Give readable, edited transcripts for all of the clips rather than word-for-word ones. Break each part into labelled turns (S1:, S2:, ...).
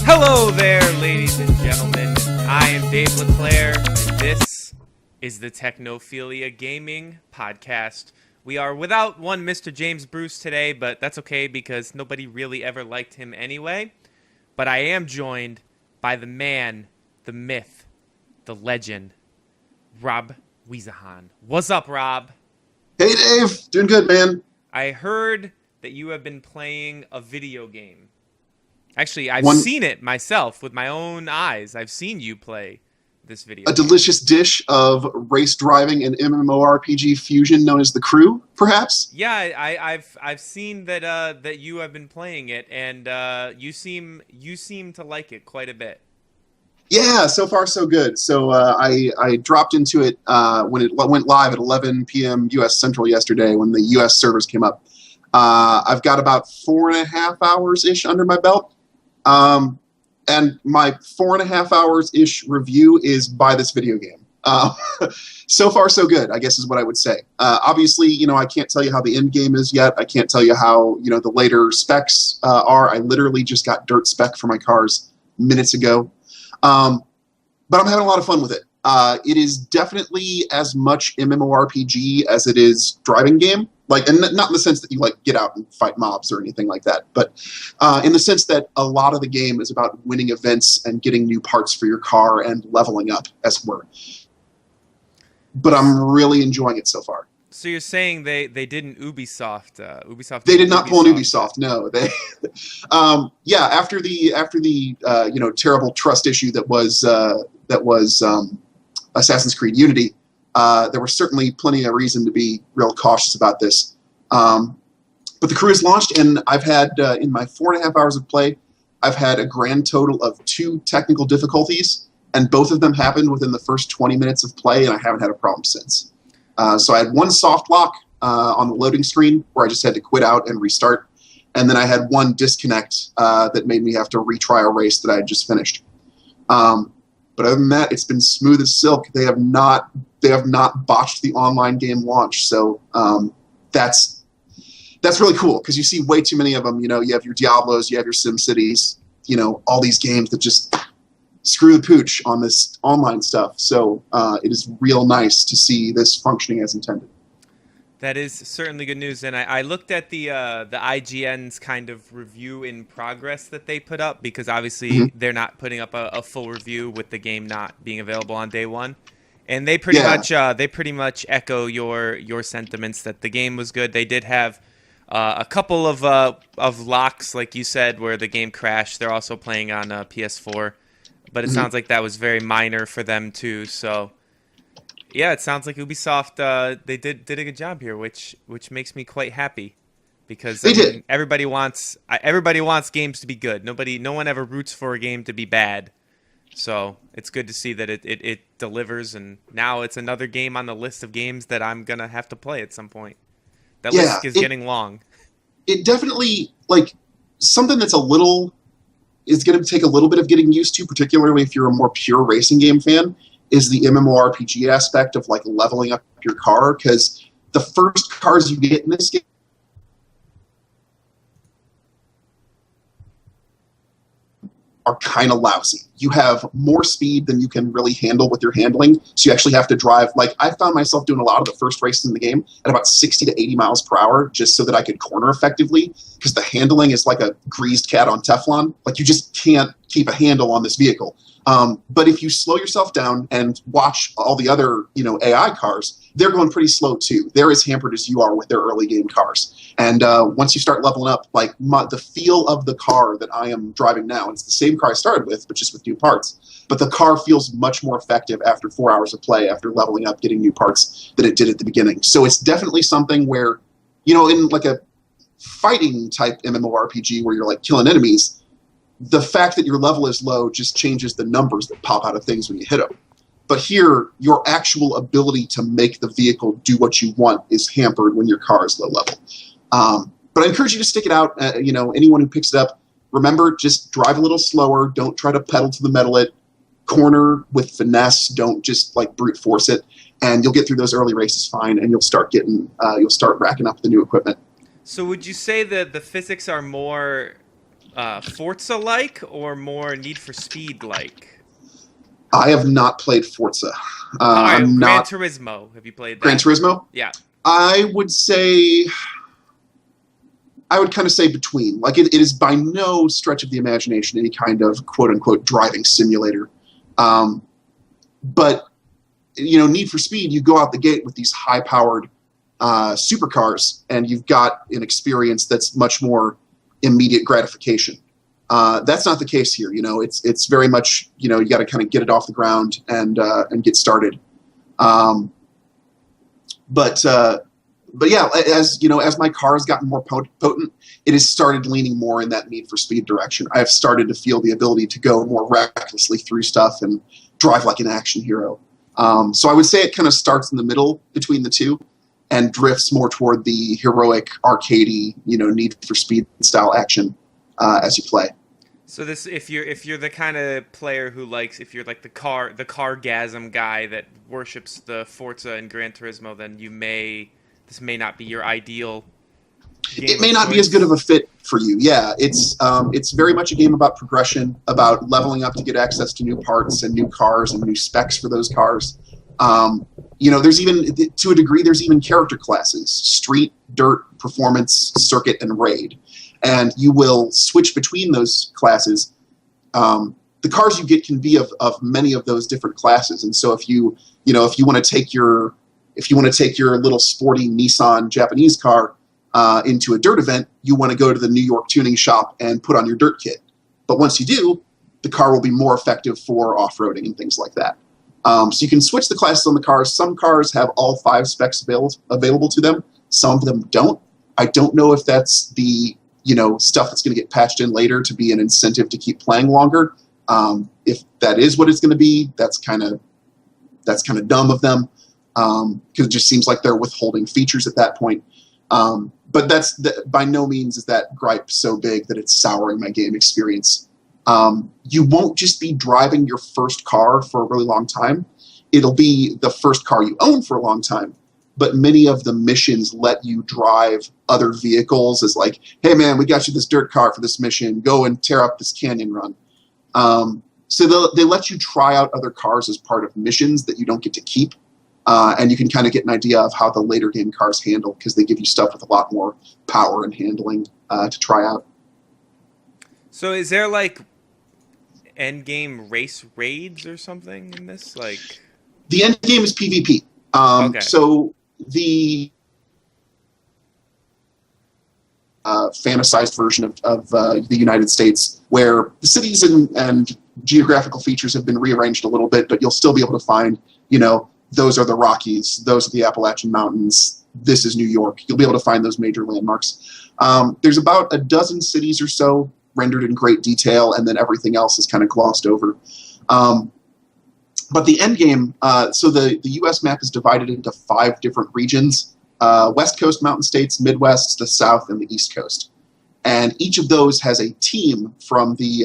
S1: Hello there, ladies and gentlemen. I am Dave LeClaire, and this is the Technophilia Gaming Podcast. We are without one Mr. James Bruce today, but that's okay because nobody really ever liked him anyway. But I am joined by the man, the myth, the legend, Rob Wiesahan. What's up, Rob?
S2: Hey, Dave. Doing good, man.
S1: I heard that you have been playing a video game. Actually, I've seen it myself with my own eyes. I've seen you play this video.
S2: A delicious dish of race driving and MMORPG fusion known as The Crew, perhaps?
S1: Yeah, I've seen that that you have been playing it, and you seem to like it quite a bit.
S2: Yeah, so far so good. So I dropped into it when it went live at 11 p.m. U.S. Central yesterday when the U.S. servers came up. I've got about 4.5 hours-ish under my belt. And my 4.5 hours-ish review is by this video game. So far, so good, I guess is what I would say. Obviously, I can't tell you how the end game is yet. I can't tell you how, the later specs are. I literally just got dirt spec for my cars minutes ago. But I'm having a lot of fun with it. It is definitely as much MMORPG as it is driving game. And not in the sense that you get out and fight mobs or anything like that, but in the sense that a lot of the game is about winning events and getting new parts for your car and leveling up, as it were. But I'm really enjoying it so far.
S1: So you're saying they didn't Ubisoft?
S2: They did not pull an Ubisoft. No, they. After the terrible trust issue that was Assassin's Creed Unity. There was certainly plenty of reason to be real cautious about this. But the Crew is launched, and I've had, in my 4.5 hours of play, I've had a grand total of 2 technical difficulties, and both of them happened within the first 20 minutes of play, and I haven't had a problem since. So I had one soft lock on the loading screen where I just had to quit out and restart, and then I had one disconnect that made me have to retry a race that I had just finished. But other than that, it's been smooth as silk. They have not botched the online game launch, so that's really cool because you see way too many of them. You have your Diablos, you have your SimCities, all these games that just screw the pooch on this online stuff. So it is real nice to see this functioning as intended.
S1: That is certainly good news, and I looked at the IGN's kind of review in progress that they put up because obviously they're not putting up a full review with the game not being available on day one, and they pretty much echo your sentiments that the game was good. They did have a couple of locks, like you said, where the game crashed. They're also playing on PS4, but it sounds like that was very minor for them too. So. Yeah, it sounds like Ubisoft they did a good job here, which makes me quite happy because everybody wants games to be good. No one ever roots for a game to be bad. So it's good to see that it delivers, and now it's another game on the list of games that I'm gonna have to play at some point. That list is getting long.
S2: It definitely something that's is going to take a little bit of getting used to, particularly if you're a more pure racing game fan. Is the MMORPG aspect of leveling up your car, because the first cars you get in this game are kind of lousy. you have more speed than you can really handle with your handling. So you actually have to drive. Like, I found myself doing a lot of the first races in the game at about 60 to 80 miles per hour just so that I could corner effectively, because the handling is like a greased cat on Teflon. Like, you just can't keep a handle on this vehicle. But if you slow yourself down and watch all the other, AI cars, they're going pretty slow too. They're as hampered as you are with their early game cars. And once you start leveling up, like the feel of the car that I am driving now, it's the same car I started with, but just with new parts. But the car feels much more effective after 4 hours of play, after leveling up, getting new parts, than it did at the beginning. So it's definitely something where, in like a fighting type MMORPG where you're like killing enemies, the fact that your level is low just changes the numbers that pop out of things when you hit them. But here, your actual ability to make the vehicle do what you want is hampered when your car is low level. But I encourage you to stick it out. Anyone who picks it up, remember, just drive a little slower. Don't try to pedal to the metal it. Corner with finesse. Don't just like brute force it. And you'll get through those early races fine, and you'll start racking up the new equipment.
S1: So would you say that the physics are more Forza-like or more Need for Speed-like?
S2: I have not played Forza.
S1: Gran Turismo. Have you played that?
S2: Gran Turismo?
S1: Yeah.
S2: I would kind of say between. Like, it is by no stretch of the imagination any kind of quote-unquote driving simulator. But, Need for Speed, you go out the gate with these high-powered supercars, and you've got an experience that's much more immediate gratification. That's not the case here. It's very much, you got to kind of get it off the ground and get started. But yeah, as my car has gotten more potent, it has started leaning more in that Need for Speed direction. I have started to feel the ability to go more recklessly through stuff and drive like an action hero. So I would say it kind of starts in the middle between the two and drifts more toward the heroic, arcadey, Need for Speed style action as you play.
S1: So this, if you're the kind of player who likes, if you're like the cargasm guy that worships the Forza and Gran Turismo, then this may not be your ideal game.
S2: It may not be as good of a fit for you. Yeah, it's very much a game about progression, about leveling up to get access to new parts and new cars and new specs for those cars. There's even, to a degree, there's even character classes: street, dirt, performance, circuit, and raid. And you will switch between those classes. The cars you get can be of many of those different classes. And so if you want to take your little sporty Nissan Japanese car into a dirt event, you want to go to the New York tuning shop and put on your dirt kit. But once you do, the car will be more effective for off-roading and things like that. So you can switch the classes on the cars. Some cars have all 5 specs available to them. Some of them don't. I don't know if that's the stuff that's going to get patched in later to be an incentive to keep playing longer. If that is what it's going to be, that's kind of dumb of them, because it just seems like they're withholding features at that point. But by no means is that gripe so big that it's souring my game experience. You won't just be driving your first car for a really long time. It'll be the first car you own for a long time. But many of the missions let you drive other vehicles as like, hey man, we got you this dirt car for this mission. Go and tear up this canyon run. So they let you try out other cars as part of missions that you don't get to keep. And you can kind of get an idea of how the later game cars handle, because they give you stuff with a lot more power and handling to try out.
S1: So is there like end game race raids or something in this? Like,
S2: the end game is PvP.
S1: Okay.
S2: So the fantasized version of the United States, where the cities and geographical features have been rearranged a little bit, but you'll still be able to find, those are the Rockies, those are the Appalachian Mountains, this is New York. You'll be able to find those major landmarks. There's about a dozen cities or so rendered in great detail, and then everything else is kind of glossed over. But the end game, so the U.S. map is divided into 5 different regions: West Coast Mountain States, Midwest, the South, and the East Coast. And each of those has a team from the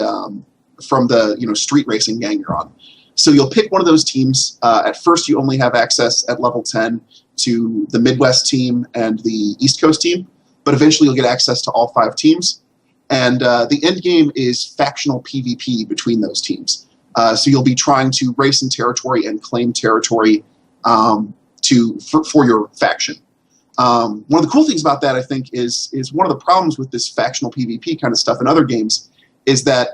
S2: street racing gang you're on. So you'll pick one of those teams. At first, you only have access at level 10 to the Midwest team and the East Coast team, but eventually you'll get access to all 5 teams. And the end game is factional PvP between those teams. So you'll be trying to race in territory and claim territory for your faction. One of the cool things about that, I think, is one of the problems with this factional PvP kind of stuff in other games is that,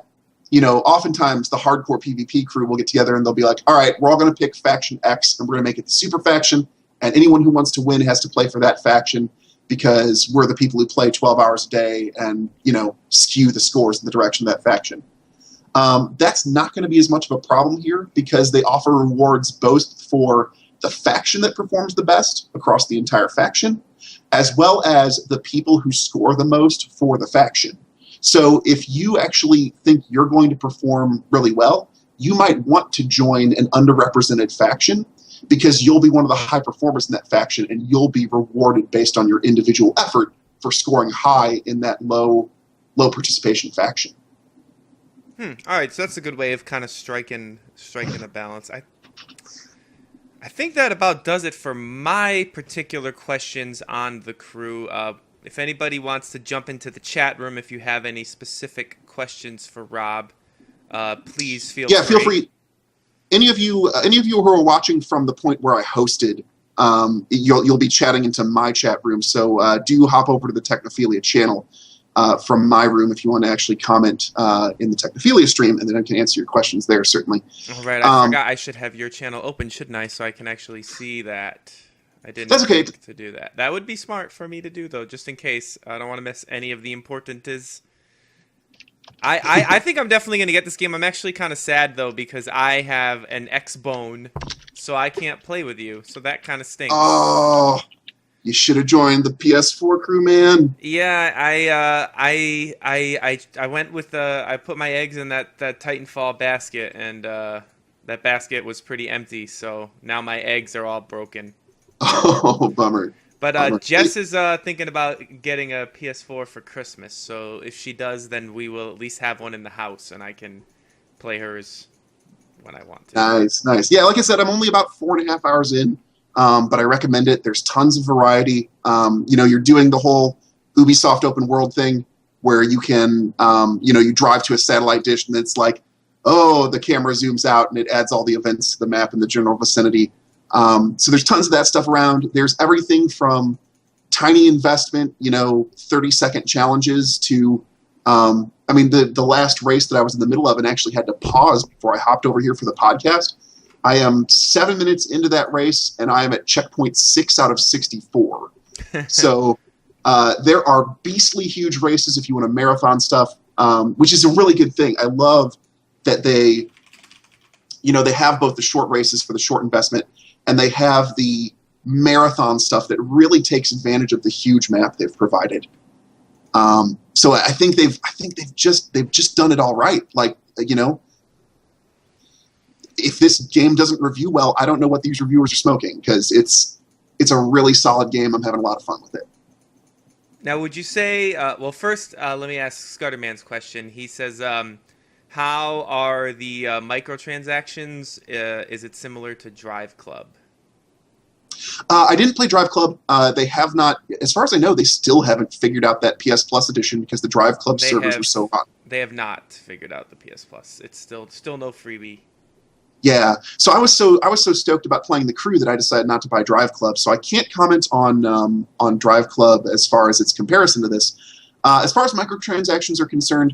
S2: oftentimes the hardcore PvP crew will get together and they'll be like, all right, we're all going to pick faction X and we're going to make it the super faction, and anyone who wants to win has to play for that faction because we're the people who play 12 hours a day and, skew the scores in the direction of that faction. That's not going to be as much of a problem here because they offer rewards both for the faction that performs the best across the entire faction, as well as the people who score the most for the faction. So if you actually think you're going to perform really well, you might want to join an underrepresented faction because you'll be one of the high performers in that faction and you'll be rewarded based on your individual effort for scoring high in that low participation faction.
S1: All right, so that's a good way of kind of striking a balance. I think that about does it for my particular questions on the crew. If anybody wants to jump into the chat room, if you have any specific questions for Rob, please feel free.
S2: Yeah, feel free. Any of you who are watching from the point where I hosted, you'll be chatting into my chat room. So do hop over to the Technophilia channel from my room if you want to actually comment in the Technophilia stream, and then I can answer your questions there, certainly.
S1: All right, I forgot I should have your channel open, shouldn't I, so I can actually see that. I didn't think to do that. That would be smart for me to do, though, just in case. I don't want to miss any of the important I think I'm definitely going to get this game. I'm actually kind of sad, though, because I have an X-Bone, so I can't play with you, so that kind of stinks.
S2: Oh, you should have joined the PS4 crew, man.
S1: Yeah, I went with I put my eggs in that Titanfall basket, and that basket was pretty empty, so now my eggs are all broken.
S2: Oh, bummer.
S1: But Jess is thinking about getting a PS4 for Christmas, so if she does, then we will at least have one in the house, and I can play hers when I want to.
S2: Nice. Yeah, like I said, I'm only about 4.5 hours in, but I recommend it. There's tons of variety. You're doing the whole Ubisoft open world thing where you can, you drive to a satellite dish, and it's like, oh, the camera zooms out, and it adds all the events to the map in the general vicinity. So there's tons of that stuff around. There's everything from tiny investment, 30-second challenges to, the last race that I was in the middle of and actually had to pause before I hopped over here for the podcast. I am 7 minutes into that race, and I am at checkpoint 6 out of 64. So there are beastly huge races if you want to marathon stuff, which is a really good thing. I love that they have both the short races for the short investment, and they have the marathon stuff that really takes advantage of the huge map they've provided. So I think they've just done it all right. Like, if this game doesn't review well, I don't know what these reviewers are smoking, because it's a really solid game. I'm having a lot of fun with it.
S1: Now, would you say? Well, first, let me ask Scudderman's question. He says, how are the microtransactions? Is it similar to Drive Club?
S2: I didn't play Drive Club. They have not, as far as I know, they still haven't figured out that PS Plus edition because the Drive Club servers are so hot.
S1: They have not figured out the PS Plus. It's still no freebie.
S2: Yeah, so I was so stoked about playing the crew that I decided not to buy Drive Club. So I can't comment on Drive Club as far as its comparison to this. As far as microtransactions are concerned,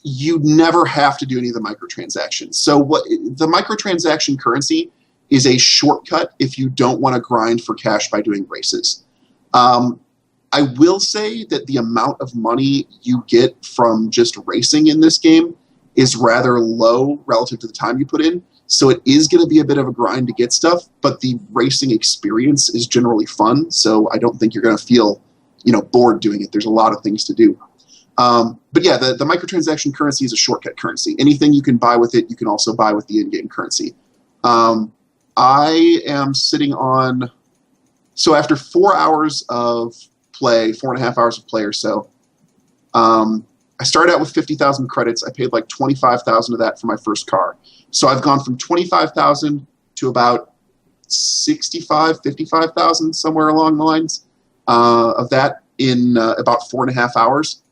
S2: you never have to do any of the microtransactions. So what the microtransaction currency is a shortcut if you don't want to grind for cash by doing races. I will say that the amount of money you get from just racing in this game is rather low relative to the time you put in. So it is going to be a bit of a grind to get stuff, but the racing experience is generally fun. So I don't think you're going to feel, bored doing it. There's a lot of things to do. But yeah, the microtransaction currency is a shortcut currency. Anything you can buy with it, you can also buy with the in-game currency. I am sitting on, so after 4 hours of play, 4.5 hours of play or so, I started out with 50,000 credits. I paid like 25,000 of that for my first car. So I've gone from 25,000 to about 55,000, somewhere along the lines of that in about 4.5 hours.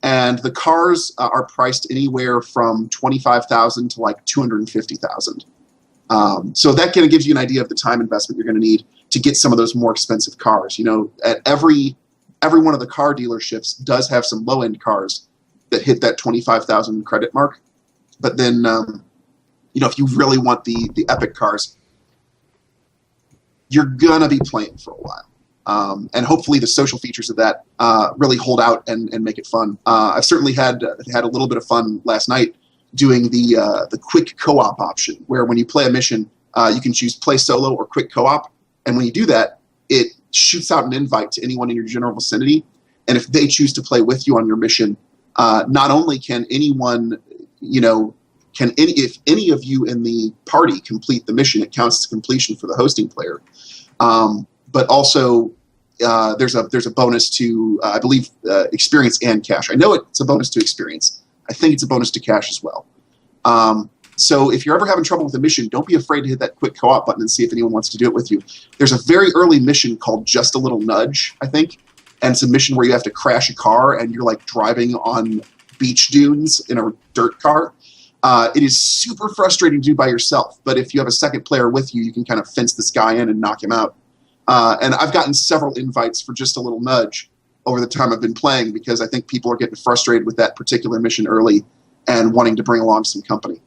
S2: and the cars are priced anywhere from 25,000 to like 250,000. So that kind of gives you an idea of the time investment you're going to need to get some of those more expensive cars. You know, at every one of the car dealerships does have some low-end cars that hit that 25,000 credit mark. But then, you know, if you really want the epic cars, you're gonna be playing for a while. And hopefully the social features of that really hold out and make it fun. I've certainly had a little bit of fun last night doing the quick co-op option, where when you play a mission, you can choose play solo or quick co-op. And when you do that, it shoots out an invite to anyone in your general vicinity. And if they choose to play with you on your mission, not only can anyone, you know, if any of you in the party complete the mission, it counts as completion for the hosting player. But also, there's a bonus to, I believe, experience and cash. I know it's a bonus to experience. I think it's a bonus to cash as well. So if you're ever having trouble with a mission, don't be afraid to hit that quick co-op button and see if anyone wants to do it with you. There's a very early mission called Just a Little Nudge, I think. And it's a mission where you have to crash a car and you're like driving on beach dunes in a dirt car. It is super frustrating to do by yourself, but if you have a second player with you, you can kind of fence this guy in and knock him out. And I've gotten several invites for Just a Little Nudge over the time I've been playing, because I think people are getting frustrated with that particular mission early and wanting to bring along some company.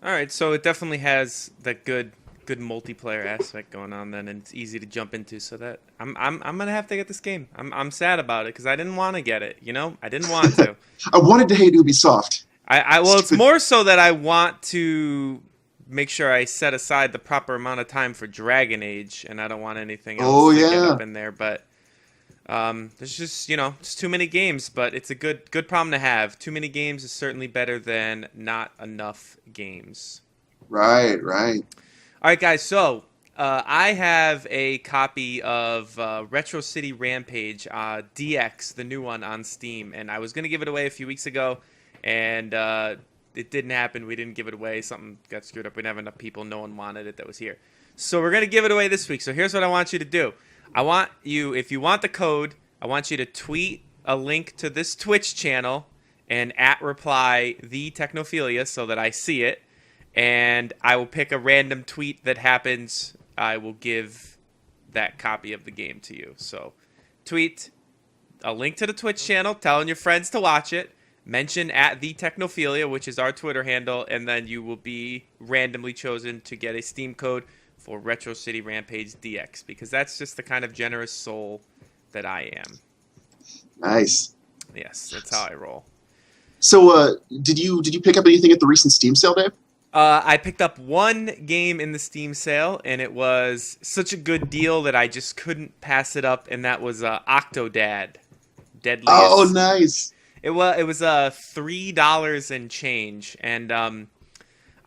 S1: All right, so it definitely has that good multiplayer aspect going on then, and it's easy to jump into. So that I'm gonna have to get this game. I'm sad about it because I didn't want to get it. You know, I didn't want to.
S2: I wanted to hate Ubisoft.
S1: Well, it's more so that I want to make sure I set aside the proper amount of time for Dragon Age, and I don't want anything else to get up in there. But there's just, you know, it's too many games, but it's a good problem to have. Too many games is certainly better than not enough games.
S2: Right.
S1: All right, guys, so I have a copy of Retro City Rampage DX, the new one, on Steam, and I was going to give it away a few weeks ago, and it didn't happen. We didn't give it away. Something got screwed up. We didn't have enough people. No one wanted it that was here. So we're going to give it away this week. So here's what I want you to do. I want you, if you want the code, I want you to tweet a link to this Twitch channel and @reply the Technophilia so that I see it. And I will pick a random tweet that happens. I will give that copy of the game to you. So tweet a link to the Twitch channel, telling your friends to watch it. Mention @the Technophilia, which is our Twitter handle, and then you will be randomly chosen to get a Steam code for Retro City Rampage DX, because that's just the kind of generous soul that I am.
S2: Nice.
S1: Yes, that's how I roll.
S2: So, did you pick up anything at the recent Steam sale, Dave?
S1: I picked up one game in the Steam sale, and it was such a good deal that I just couldn't pass it up, and that was Octodad. Deadliest.
S2: Oh, nice.
S1: It was $3 and change, and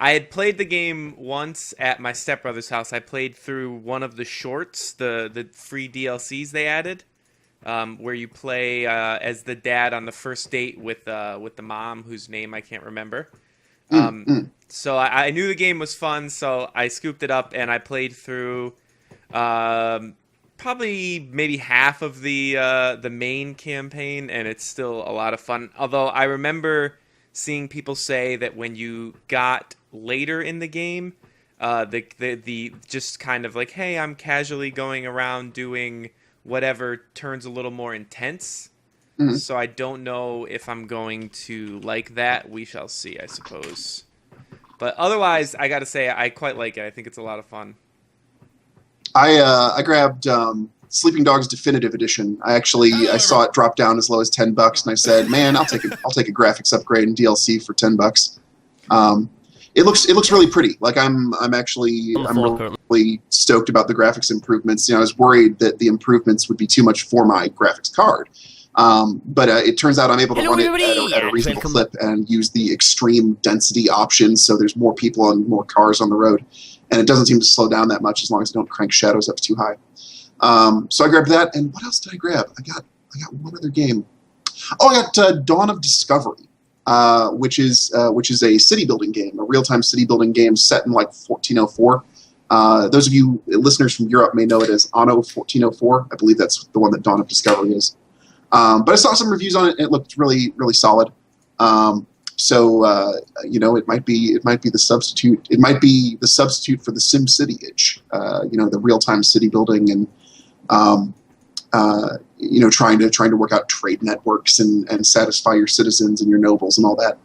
S1: I had played the game once at my stepbrother's house. I played through one of the shorts, the free DLCs they added, where you play as the dad on the first date with the mom, whose name I can't remember. So I knew the game was fun, so I scooped it up and I played through probably maybe half of the main campaign, and it's still a lot of fun. Although I remember seeing people say that when you got later in the game, the just kind of like, hey, I'm casually going around doing whatever turns a little more intense. Mm-hmm. So I don't know if I'm going to like that. We shall see, I suppose. But otherwise, I got to say, I quite like it. I think it's a lot of fun.
S2: I grabbed Sleeping Dogs Definitive Edition. I saw it drop down as low as $10, and I said, "Man, I'll take a graphics upgrade and DLC for $10." It looks really pretty. Like I'm really stoked about the graphics improvements. You know, I was worried that the improvements would be too much for my graphics card. But it turns out I'm able to run it at a reasonable clip and use the extreme density option, so there's more people and more cars on the road, and it doesn't seem to slow down that much as long as I don't crank shadows up too high. So I grabbed that, and what else did I grab? I got one other game. Oh, I got Dawn of Discovery, which is a city building game, a real-time city building game set in like 1404. Those of you listeners from Europe may know it as Anno 1404. I believe that's the one that Dawn of Discovery is. But I saw some reviews on it, and it looked really, really solid. So it might be the substitute. It might be the substitute for the SimCity itch. The real-time city building and trying to work out trade networks and satisfy your citizens and your nobles and all that.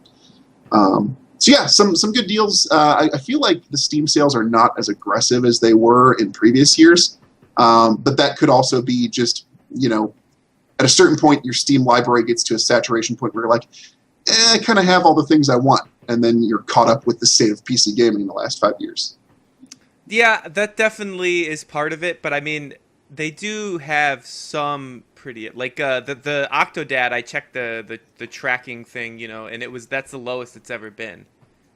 S2: So yeah, some good deals. I feel like the Steam sales are not as aggressive as they were in previous years, but that could also be just at a certain point your Steam library gets to a saturation point where you're like, I kind of have all the things I want, and then you're caught up with the state of PC gaming in the last 5 years.
S1: Yeah, that definitely is part of it, but I mean, they do have some pretty the Octodad. I checked the tracking thing, and that's the lowest it's ever been.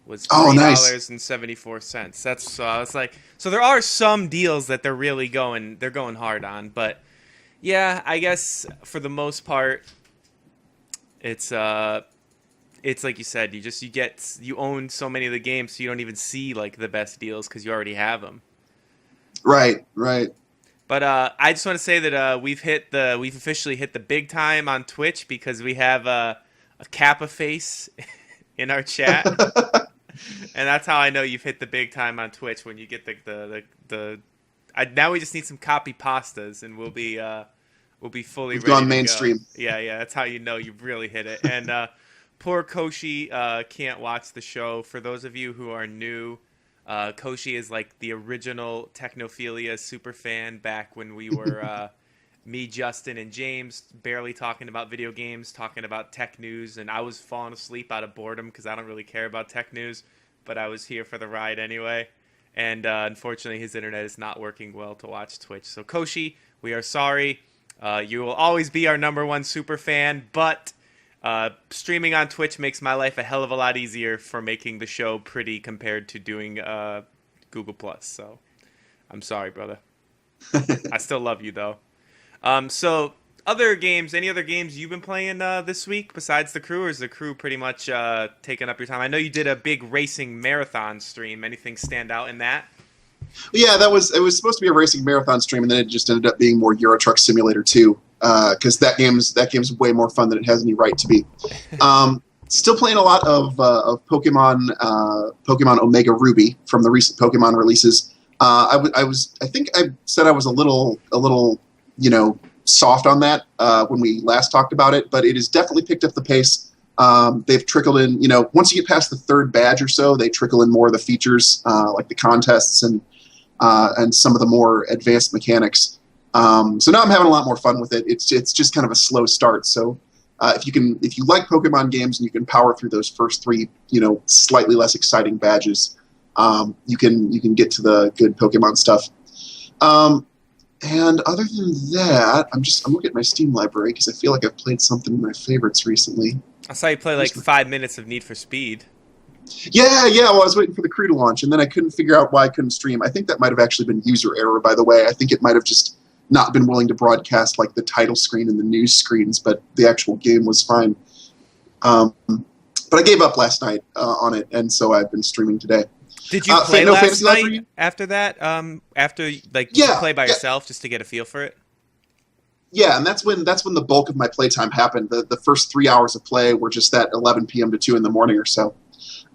S1: Was $3.74. That's I was like, so there are some deals that they're really going hard on, but yeah, I guess for the most part, it's like you said, you own so many of the games, so you don't even see like the best deals because you already have them.
S2: Right.
S1: But I just want to say that we've officially hit the big time on Twitch because we have a Kappa face in our chat, and that's how I know you've hit the big time on Twitch when you get now we just need some copy pastas and we'll be fully
S2: We've
S1: ready
S2: gone
S1: to
S2: mainstream.
S1: Go. Yeah, that's how you know you've really hit it. And poor Koshi can't watch the show. For those of you who are new, Koshi is like the original Technophilia super fan back when we were me, Justin, and James barely talking about video games, talking about tech news, and I was falling asleep out of boredom because I don't really care about tech news, but I was here for the ride anyway. And unfortunately, his internet is not working well to watch Twitch. So Koshi, we are sorry. You will always be our #1 super fan, but streaming on Twitch makes my life a hell of a lot easier for making the show pretty compared to doing Google Plus. So I'm sorry, brother. I still love you though. So any other games you've been playing this week besides The Crew, or is The Crew pretty much taking up your time? I know you did a big racing marathon stream. Anything stand out in that?
S2: Yeah, it was supposed to be a racing marathon stream, and then it just ended up being more Euro Truck Simulator 2, because that game's way more fun than it has any right to be. Still playing a lot of Pokemon Omega Ruby from the recent Pokemon releases. I think I said I was a little soft on that when we last talked about it, but it has definitely picked up the pace. They've trickled in, once you get past the 3rd badge or so, they trickle in more of the features, like the contests and some of the more advanced mechanics. So now I'm having a lot more fun with it. It's just kind of a slow start. So if you like Pokemon games and you can power through those first 3, slightly less exciting badges, you can get to the good Pokemon stuff. And other than that, I'm looking at my Steam library because I feel like I've played something in my favorites recently.
S1: I saw you play like 5 minutes of Need for Speed.
S2: Yeah. Well, I was waiting for The Crew to launch, and then I couldn't figure out why I couldn't stream. I think that might have actually been user error, by the way. I think it might have just not been willing to broadcast like the title screen and the news screens, but the actual game was fine. But I gave up last night on it, and so I've been streaming today.
S1: Did you play last night after that? Did you play by yourself just to get a feel for it?
S2: Yeah, and that's when the bulk of my playtime happened. The first 3 hours of play were just that 11 p.m. to 2 in the morning or so.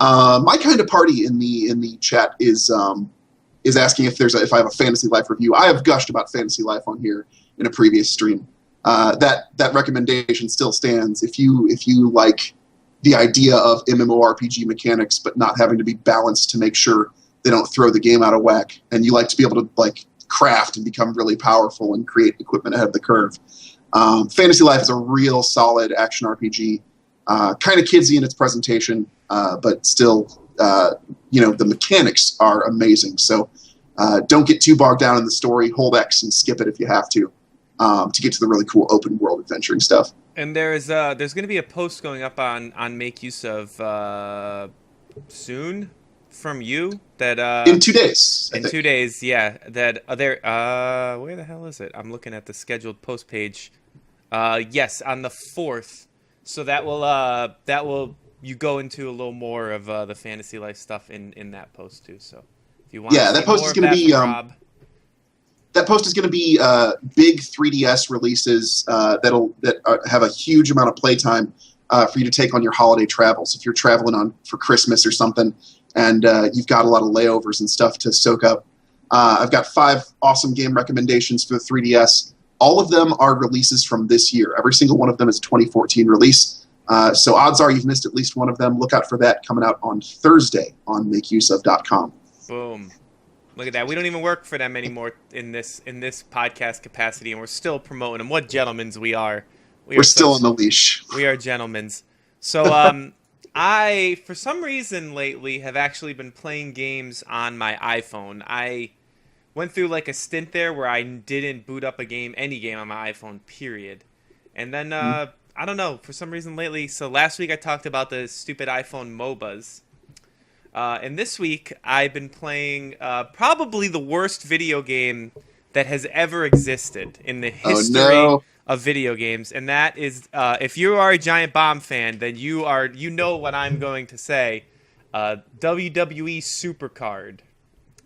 S2: My kind of party in the chat is asking if I have a Fantasy Life review. I have gushed about Fantasy Life on here in a previous stream. That recommendation still stands. If you like the idea of MMORPG mechanics, but not having to be balanced to make sure they don't throw the game out of whack, and you like to be able to craft and become really powerful and create equipment ahead of the curve. Fantasy Life is a real solid action RPG, kind of kidsy in its presentation, but still, the mechanics are amazing. So don't get too bogged down in the story. Hold X and skip it if you have to get to the really cool open world adventuring stuff.
S1: And there's going to be a post going up on Make Use of soon from you that
S2: in 2 days.
S1: In 2 days, yeah. That where the hell is it? I'm looking at the scheduled post page. Yes, on the 4th. So that will you go into a little more of the Fantasy Life stuff in that post too. So if you want,
S2: that post is going to be that that post is going to be big 3DS releases that have a huge amount of playtime for you to take on your holiday travels. If you're traveling for Christmas or something, and you've got a lot of layovers and stuff to soak up. I've got 5 awesome game recommendations for the 3DS. All of them are releases from this year. Every single one of them is a 2014 release. So odds are you've missed at least one of them. Look out for that coming out on Thursday on makeuseof.com.
S1: Boom. Look at that. We don't even work for them anymore in this podcast capacity, and we're still promoting them. What gentlemen's we are.
S2: We're still on the leash.
S1: We are gentlemen's. So I, for some reason lately, have actually been playing games on my iPhone. I went through like a stint there where I didn't boot up any game on my iPhone, period. And then, I don't know, for some reason lately, so last week I talked about the stupid iPhone MOBAs. And this week I've been playing probably the worst video game that has ever existed in the history of video games, and that is, if you are a Giant Bomb fan, then you know what I'm going to say, WWE Supercard.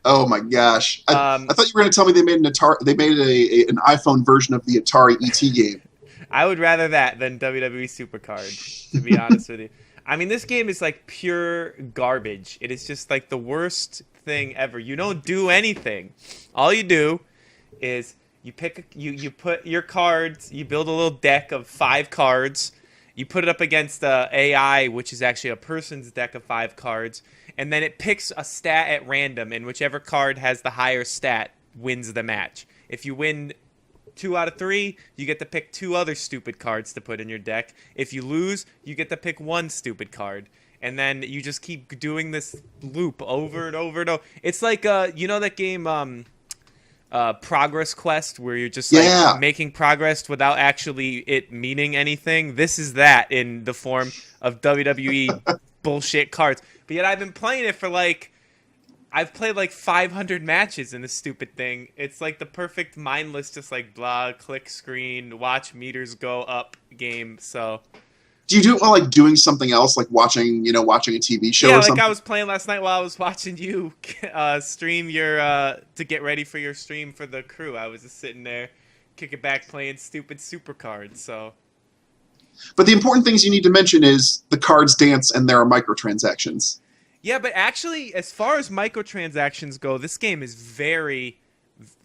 S2: Oh my gosh! I thought you were going to tell me they made an iPhone version of the Atari ET game.
S1: I would rather that than WWE Supercard, to be honest with you. I mean, this game is like pure garbage. It is just like the worst thing ever. You don't do anything. All you do is you put your cards, you build a little deck of 5 cards, you put it up against the AI, which is actually a person's deck of 5 cards, and then it picks a stat at random, and whichever card has the higher stat wins the match. If you win 2 out of 3, you get to pick 2 other stupid cards to put in your deck. If you lose, you get to pick 1 stupid card. And then you just keep doing this loop over and over and over. It's like, you know that game, Progress Quest, where you're just like making progress without actually it meaning anything. This is that in the form of WWE bullshit cards. But yet I've been playing it for I've played like 500 matches in this stupid thing. It's like the perfect mindless, just like blah, click screen, watch meters go up game. So,
S2: do you do it while like doing something else, like watching a TV show? Or something?
S1: I was playing last night while I was watching you stream your to get ready for your stream for the crew. I was just sitting there, kicking back, playing stupid super cards. So,
S2: but the important things you need to mention is the cards dance and there are microtransactions.
S1: Yeah, but actually, as far as microtransactions go, this game is very,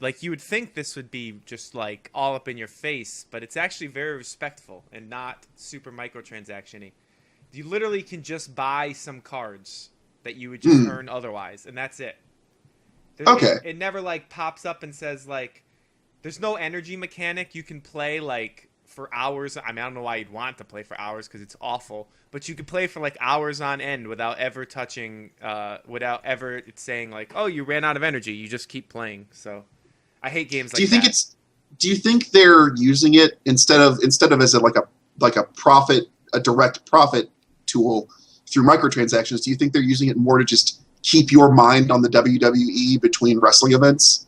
S1: like, you would think this would be just, like, all up in your face, but it's actually very respectful and not super microtransaction-y. You literally can just buy some cards that you would just earn otherwise, and that's it. It never, like, pops up and says, like, there's no energy mechanic. You can play, like, for hours. I mean, I don't know why you'd want to play for hours because it's awful. But you could play for like hours on end without ever touching, without ever it's saying like, oh, you ran out of energy. You just keep playing. So I hate games like that.
S2: Do you think they're using it instead of as a direct profit tool through microtransactions? Do you think they're using it more to just keep your mind on the WWE between wrestling events?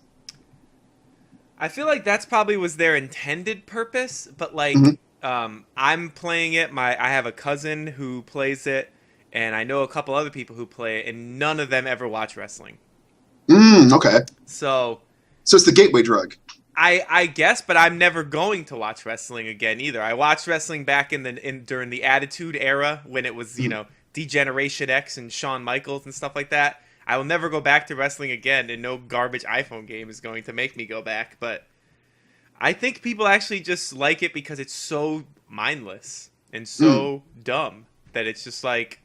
S1: I feel like that's probably was their intended purpose, but like I'm playing it. I have a cousin who plays it, and I know a couple other people who play it, and none of them ever watch wrestling.
S2: Okay.
S1: So
S2: it's the gateway drug.
S1: I guess, but I'm never going to watch wrestling again either. I watched wrestling back during the Attitude Era when it was D-Generation X and Shawn Michaels and stuff like that. I will never go back to wrestling again, and no garbage iPhone game is going to make me go back. But I think people actually just like it because it's so mindless and so dumb that it's just like,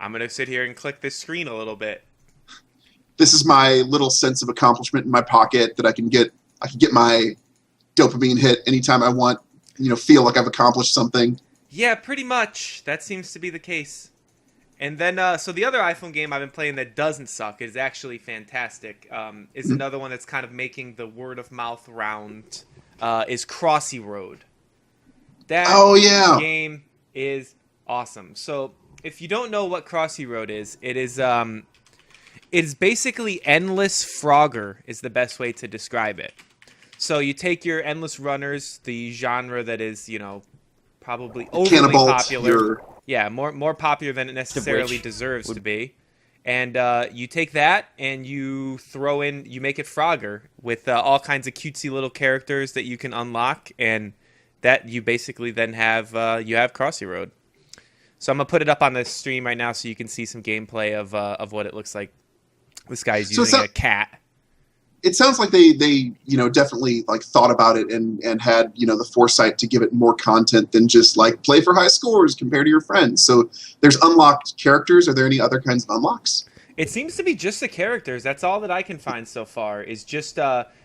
S1: I'm going to sit here and click this screen a little bit.
S2: This is my little sense of accomplishment in my pocket that I can get my dopamine hit anytime I want, feel like I've accomplished something.
S1: Yeah, pretty much. That seems to be the case. And then, so the other iPhone game I've been playing that doesn't suck, is actually fantastic, is another one that's kind of making the word of mouth round, is Crossy Road. That game is awesome. So if you don't know what Crossy Road is, it is basically Endless Frogger is the best way to describe it. So you take your Endless Runners, the genre that is, probably overly popular. Yeah, more popular than it necessarily deserves to be. And you take that and you make it Frogger with all kinds of cutesy little characters that you can unlock, and that you basically then have Crossy Road. So I'm gonna put it up on the stream right now so you can see some gameplay of what it looks like. This guy's using a cat.
S2: It sounds like they definitely like thought about it and had the foresight to give it more content than just like play for high scores compared to your friends. So there's unlocked characters. Are there any other kinds of unlocks?
S1: It seems to be just the characters. That's all that I can find so far. Is just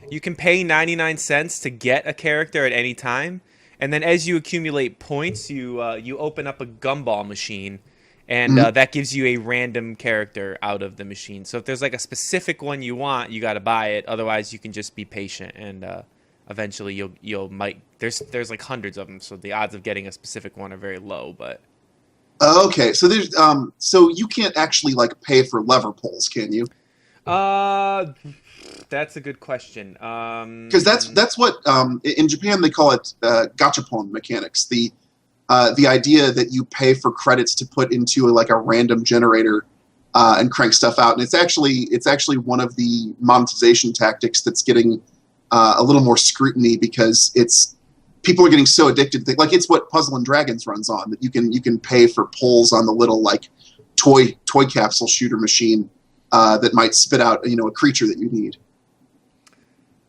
S1: you can pay 99 cents to get a character at any time, and then as you accumulate points, you open up a gumball machine. And that gives you a random character out of the machine. So if there's like a specific one you want, you got to buy it. Otherwise, you can just be patient, and eventually there's like hundreds of them. So the odds of getting a specific one are very low. But
S2: okay, so there's so you can't actually like pay for lever pulls, can you?
S1: That's a good question.
S2: Because that's what in Japan they call it gachapon mechanics. The idea that you pay for credits to put into like a random generator and crank stuff out, and it's actually one of the monetization tactics that's getting a little more scrutiny because people are getting so addicted to like it's what Puzzle and Dragons runs on, that you can pay for pulls on the little like toy capsule shooter machine that might spit out a creature that you need.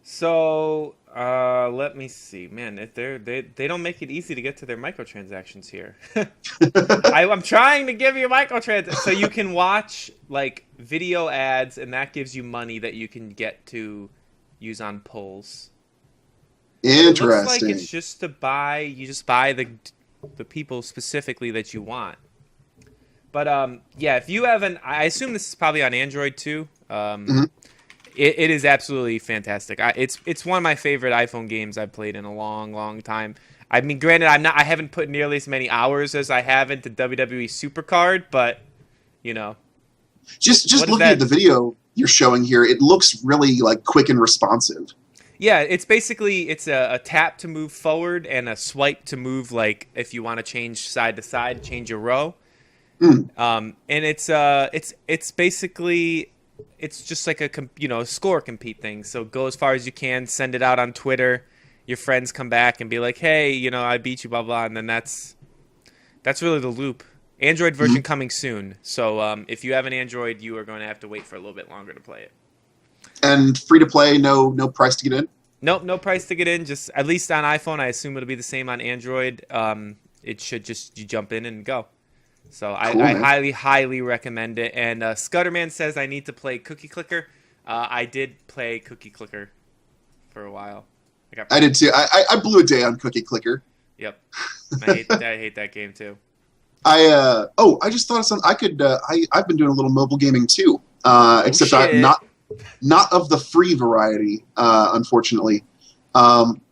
S1: So let me see, man. They don't make it easy to get to their microtransactions here. I'm trying to give you microtransactions so you can watch like video ads, and that gives you money that you can get to use on pulls.
S2: Interesting.
S1: It looks like it's just to buy. You just buy the people specifically that you want. But yeah, if you haven't, I assume this is probably on Android too. It is absolutely fantastic. It's one of my favorite iPhone games I've played in a long, long time. I mean, granted, I haven't put nearly as many hours as I have into WWE Supercard, but
S2: just looking at the video you're showing here, it looks really like quick and responsive.
S1: Yeah, it's basically a tap to move forward and a swipe to move, like if you want to change side to side, change your row. And it's basically. It's just like a score compete thing. So go as far as you can, send it out on Twitter. Your friends come back and be like, "Hey, I beat you, blah blah," and then that's really the loop. Android version coming soon. So if you have an Android, you are going to have to wait for a little bit longer to play it.
S2: And free to play, no price to get in.
S1: Nope, no price to get in. Just at least on iPhone, I assume it'll be the same on Android. It should just you jump in and go. So cool, I highly recommend it. And Scudderman says I need to play Cookie Clicker. I did play Cookie Clicker for a while.
S2: I did too. I blew a day on Cookie Clicker.
S1: Yep. I hate that game too.
S2: I just thought of something. I've been doing a little mobile gaming too. Except I'm not of the free variety, unfortunately.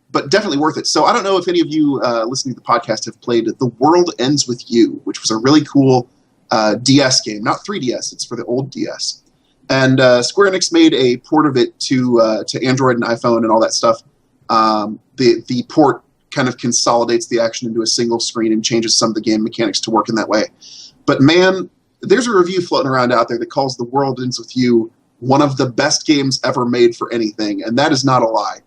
S2: But definitely worth it. So I don't know if any of you listening to the podcast have played The World Ends With You, which was a really cool DS game. Not 3DS, it's for the old DS. And Square Enix made a port of it to Android and iPhone and all that stuff. The port kind of consolidates the action into a single screen and changes some of the game mechanics to work in that way. But man, there's a review floating around out there that calls The World Ends With You one of the best games ever made for anything, and that is not a lie.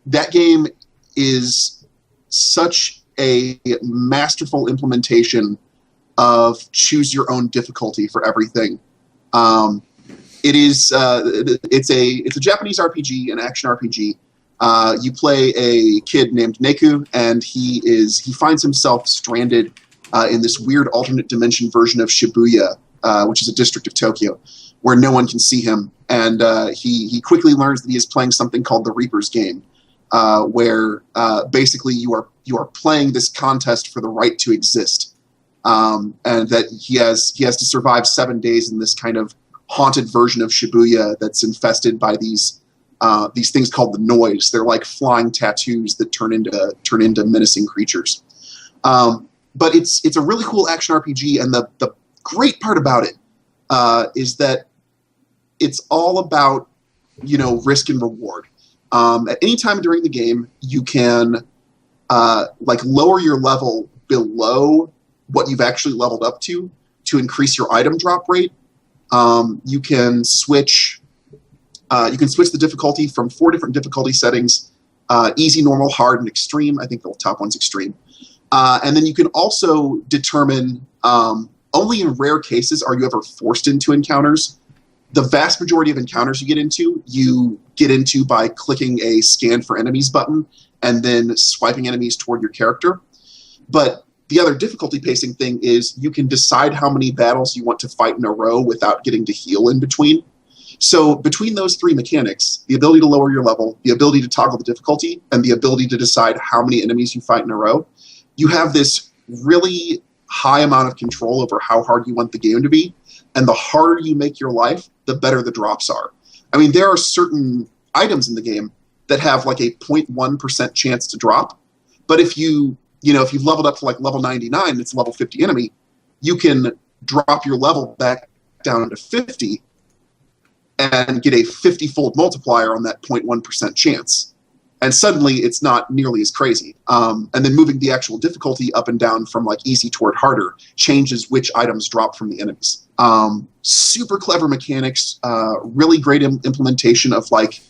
S2: That game is such a masterful implementation of choose your own difficulty for everything. It's a Japanese RPG, an action RPG. You play a kid named Neku, and he finds himself stranded in this weird alternate dimension version of Shibuya, which is a district of Tokyo, where no one can see him. And he quickly learns that he is playing something called the Reaper's Game. Where basically you are playing this contest for the right to exist, and that he has to survive 7 days in this kind of haunted version of Shibuya that's infested by these things called the Noise. They're like flying tattoos that turn into menacing creatures. But it's a really cool action RPG, and the great part about it is that it's all about risk and reward. At any time during the game, you can lower your level below what you've actually leveled up to increase your item drop rate. You can switch. You can switch the difficulty from 4 different difficulty settings: easy, normal, hard, and extreme. I think the top one's extreme. And then you can also determine, only in rare cases are you ever forced into encounters. The vast majority of encounters you get into by clicking a scan for enemies button and then swiping enemies toward your character. But the other difficulty pacing thing is you can decide how many battles you want to fight in a row without getting to heal in between. So between those 3 mechanics, the ability to lower your level, the ability to toggle the difficulty, and the ability to decide how many enemies you fight in a row, you have this really high amount of control over how hard you want the game to be. And the harder you make your life, the better the drops are. I mean, there are certain items in the game that have like a 0.1% chance to drop. But if you've leveled up to like level 99, it's a level 50 enemy, you can drop your level back down to 50 and get a 50-fold multiplier on that 0.1% chance. And suddenly it's not nearly as crazy. And then moving the actual difficulty up and down from like easy toward harder changes which items drop from the enemies. Super clever mechanics, really great implementation of like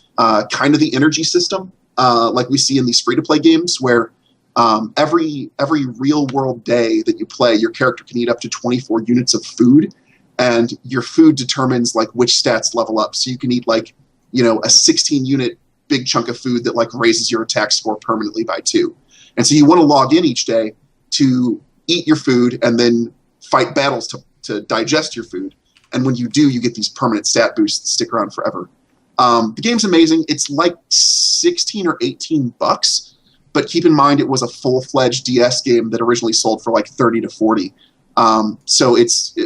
S2: kind of the energy system, like we see in these free-to-play games where every real-world day that you play, your character can eat up to 24 units of food, and your food determines like which stats level up. So you can eat like, a 16-unit big chunk of food that like raises your attack score permanently by 2. And so you want to log in each day to eat your food and then fight battles to digest your food. And when you do, you get these permanent stat boosts that stick around forever. The game's amazing. It's like $16 or $18, but keep in mind it was a full-fledged DS game that originally sold for like 30 to 40. So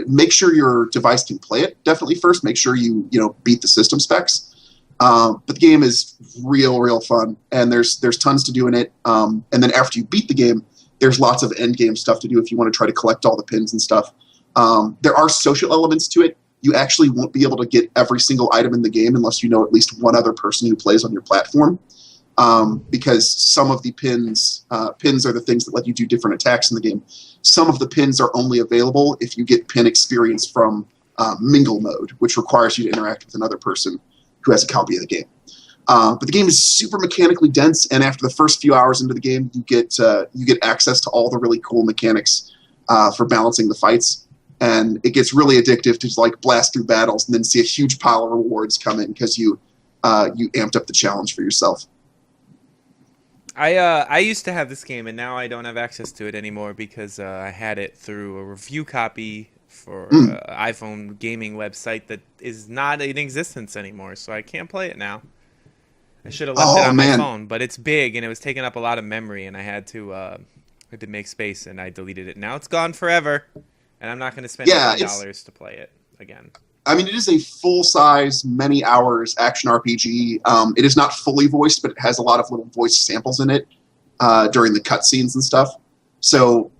S2: make sure your device can play it. Definitely first, make sure you beat the system specs. But the game is real fun, and there's tons to do in it. And then after you beat the game, there's lots of end game stuff to do if you want to try to collect all the pins and stuff. There are social elements to it. You actually won't be able to get every single item in the game unless you know at least one other person who plays on your platform. Because some of the pins are the things that let you do different attacks in the game. Some of the pins are only available if you get pin experience from mingle mode, which requires you to interact with another person who has a copy of the game. But the game is super mechanically dense, and after the first few hours into the game, you get access to all the really cool mechanics for balancing the fights, and it gets really addictive to just like blast through battles and then see a huge pile of rewards come in because you amped up the challenge for yourself.
S1: I used to have this game, and now I don't have access to it anymore because I had it through a review copy for an iPhone gaming website that is not in existence anymore, so I can't play it now. I should have left it on my phone, but it's big and it was taking up a lot of memory, and I had to make space, and I deleted it. Now it's gone forever, and I'm not going to spend $20 to play it again.
S2: I mean, it is a full-size, many hours action RPG. It is not fully voiced, but it has a lot of little voice samples in it during the cutscenes and stuff. So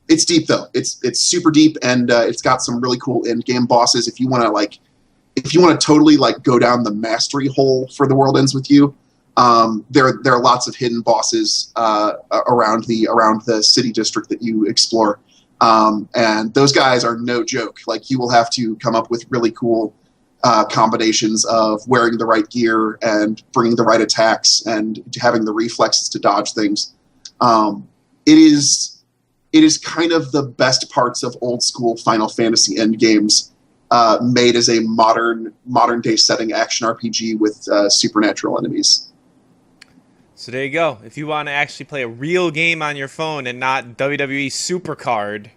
S2: it's deep, though. It's super deep, and it's got some really cool end-game bosses. If you want to totally like go down the mastery hole for The World Ends With You, there are lots of hidden bosses around the city district that you explore. And those guys are no joke. Like, you will have to come up with really cool combinations of wearing the right gear and bringing the right attacks and having the reflexes to dodge things. It is kind of the best parts of old school Final Fantasy end games made as a modern day setting action RPG with supernatural enemies.
S1: So there you go. If you want to actually play a real game on your phone and not WWE Supercard,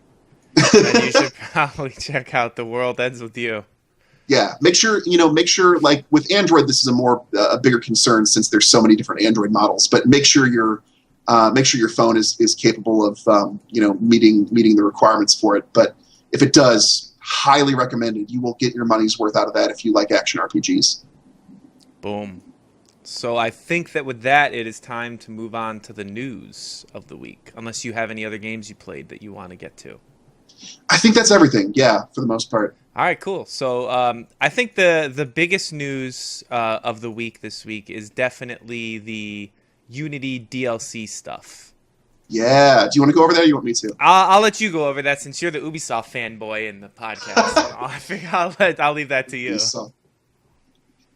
S1: then you should probably check out The World Ends With You.
S2: Yeah, make sure like with Android, this is a bigger concern since there's so many different Android models. But make sure your phone is capable of meeting the requirements for it. But if it does, highly recommended. You will get your money's worth out of that if you like action RPGs.
S1: Boom. So I think that with that, it is time to move on to the news of the week, unless you have any other games you played that you want to get to.
S2: I think that's everything, yeah, for the most part.
S1: All right, cool. So I think the biggest news of the week this week is definitely the Unity DLC stuff.
S2: Yeah. Do you want to go over there? Or you want me to?
S1: I'll let you go over that since you're the Ubisoft fanboy in the podcast. So I figure I'll leave that to you.
S2: So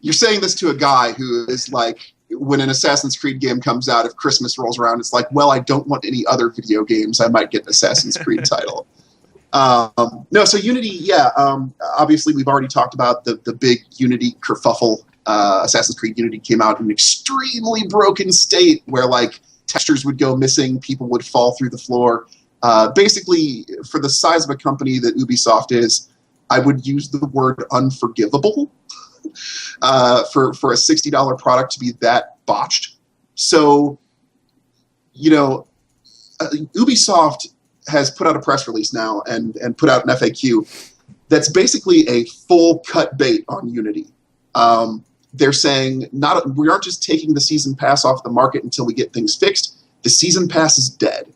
S2: you're saying this to a guy who is like, when an Assassin's Creed game comes out, if Christmas rolls around, it's like, well, I don't want any other video games. I might get an Assassin's Creed title. No, so Unity, yeah. Obviously, we've already talked about the big Unity kerfuffle. Assassin's Creed Unity came out in an extremely broken state where, like, textures would go missing, people would fall through the floor. Basically, for the size of a company that Ubisoft is, I would use the word unforgivable for a $60 product to be that botched. So, Ubisoft has put out a press release now and put out an FAQ that's basically a full cut bait on Unity. They're saying we aren't just taking the season pass off the market until we get things fixed. The season pass is dead.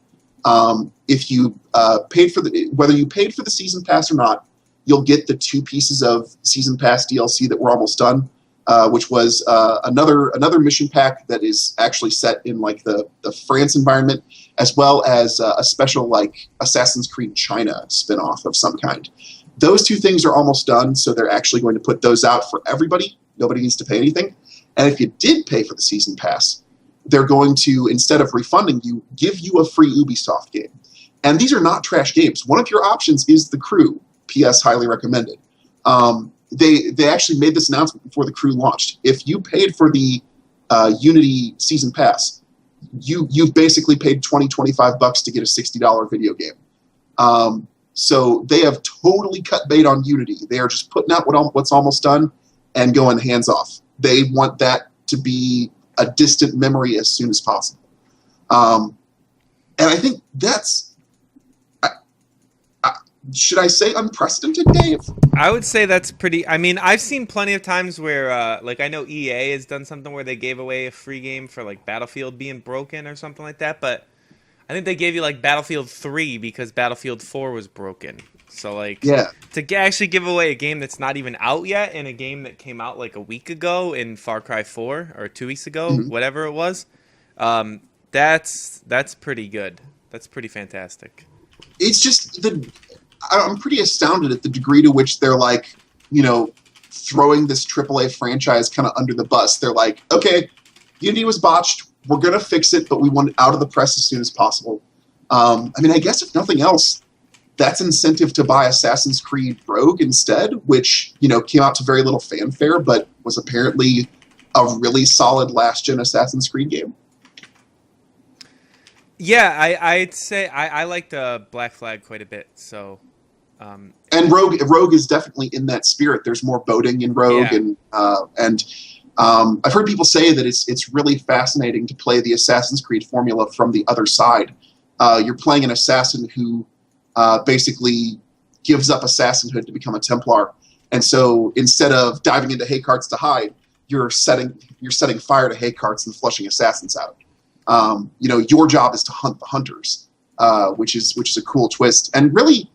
S2: If you whether you paid for the season pass or not, you'll get the 2 pieces of season pass DLC that were almost done, which was another mission pack that is actually set in like the France environment, as well as a special like Assassin's Creed China spin-off of some kind. Those 2 things are almost done, so they're actually going to put those out for everybody. Nobody needs to pay anything. And if you did pay for the season pass, they're going to, instead of refunding you, give you a free Ubisoft game. And these are not trash games. One of your options is The Crew. P.S. highly recommended. They actually made this announcement before The Crew launched. If you paid for the Unity season pass, you've basically paid $20-25 to get a $60 video game. So they have totally cut bait on Unity. They are just putting out what's almost done and going hands off. They want that to be a distant memory as soon as possible. And I think that's, should I say unprecedented, Dave?
S1: I would say that's pretty. I mean, I've seen plenty of times where, like, I know EA has done something where they gave away a free game for, like, Battlefield being broken or something like that, but I think they gave you, like, Battlefield 3 because Battlefield 4 was broken. So, like,
S2: yeah. To
S1: actually give away a game that's not even out yet and a game that came out, like, a week ago in Far Cry 4 or 2 weeks ago, whatever it was, that's pretty good. That's pretty fantastic.
S2: It's just I'm pretty astounded at the degree to which they're like, throwing this AAA franchise kind of under the bus. They're like, okay, Unity was botched. We're going to fix it, but we want it out of the press as soon as possible. I mean, I guess if nothing else, that's incentive to buy Assassin's Creed Rogue instead, which, came out to very little fanfare, but was apparently a really solid last-gen Assassin's Creed game.
S1: Yeah, I'd say I liked Black Flag quite a bit, so...
S2: and Rogue is definitely in that spirit. There's more boating in Rogue, yeah. and I've heard people say that it's really fascinating to play the Assassin's Creed formula from the other side. You're playing an assassin who basically gives up assassinhood to become a Templar, and so instead of diving into hay carts to hide, you're setting fire to hay carts and flushing assassins out. Your job is to hunt the hunters, which is a cool twist, and really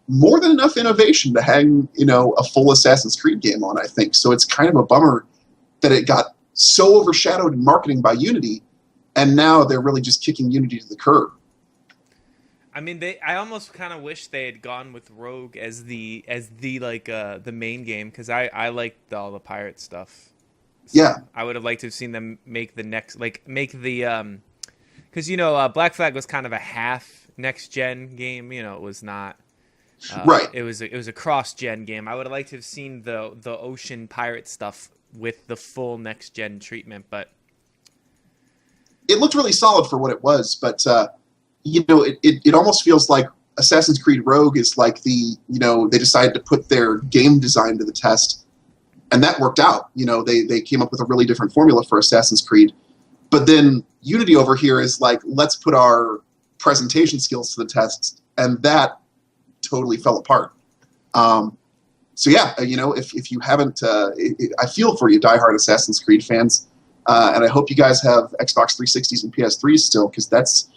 S2: more than enough innovation to hang, a full Assassin's Creed game on, I think. So it's kind of a bummer that it got so overshadowed in marketing by Unity, and now they're really just kicking Unity to the curb.
S1: I mean, I almost kind of wish they had gone with Rogue as the the main game, because I liked all the pirate stuff. So
S2: yeah,
S1: I would have liked to have seen them make the next, make the because Black Flag was kind of a half next gen game. It was not.
S2: Right.
S1: It was a cross-gen game. I would have liked to have seen the ocean pirate stuff with the full next-gen treatment, but
S2: it looked really solid for what it was. But it almost feels like Assassin's Creed Rogue is like they decided to put their game design to the test, and that worked out. They came up with a really different formula for Assassin's Creed, but then Unity over here is like, let's put our presentation skills to the test, and that totally fell apart. So yeah, if you haven't, I feel for you, diehard Assassin's Creed fans, and I hope you guys have Xbox 360s and PS3s still, because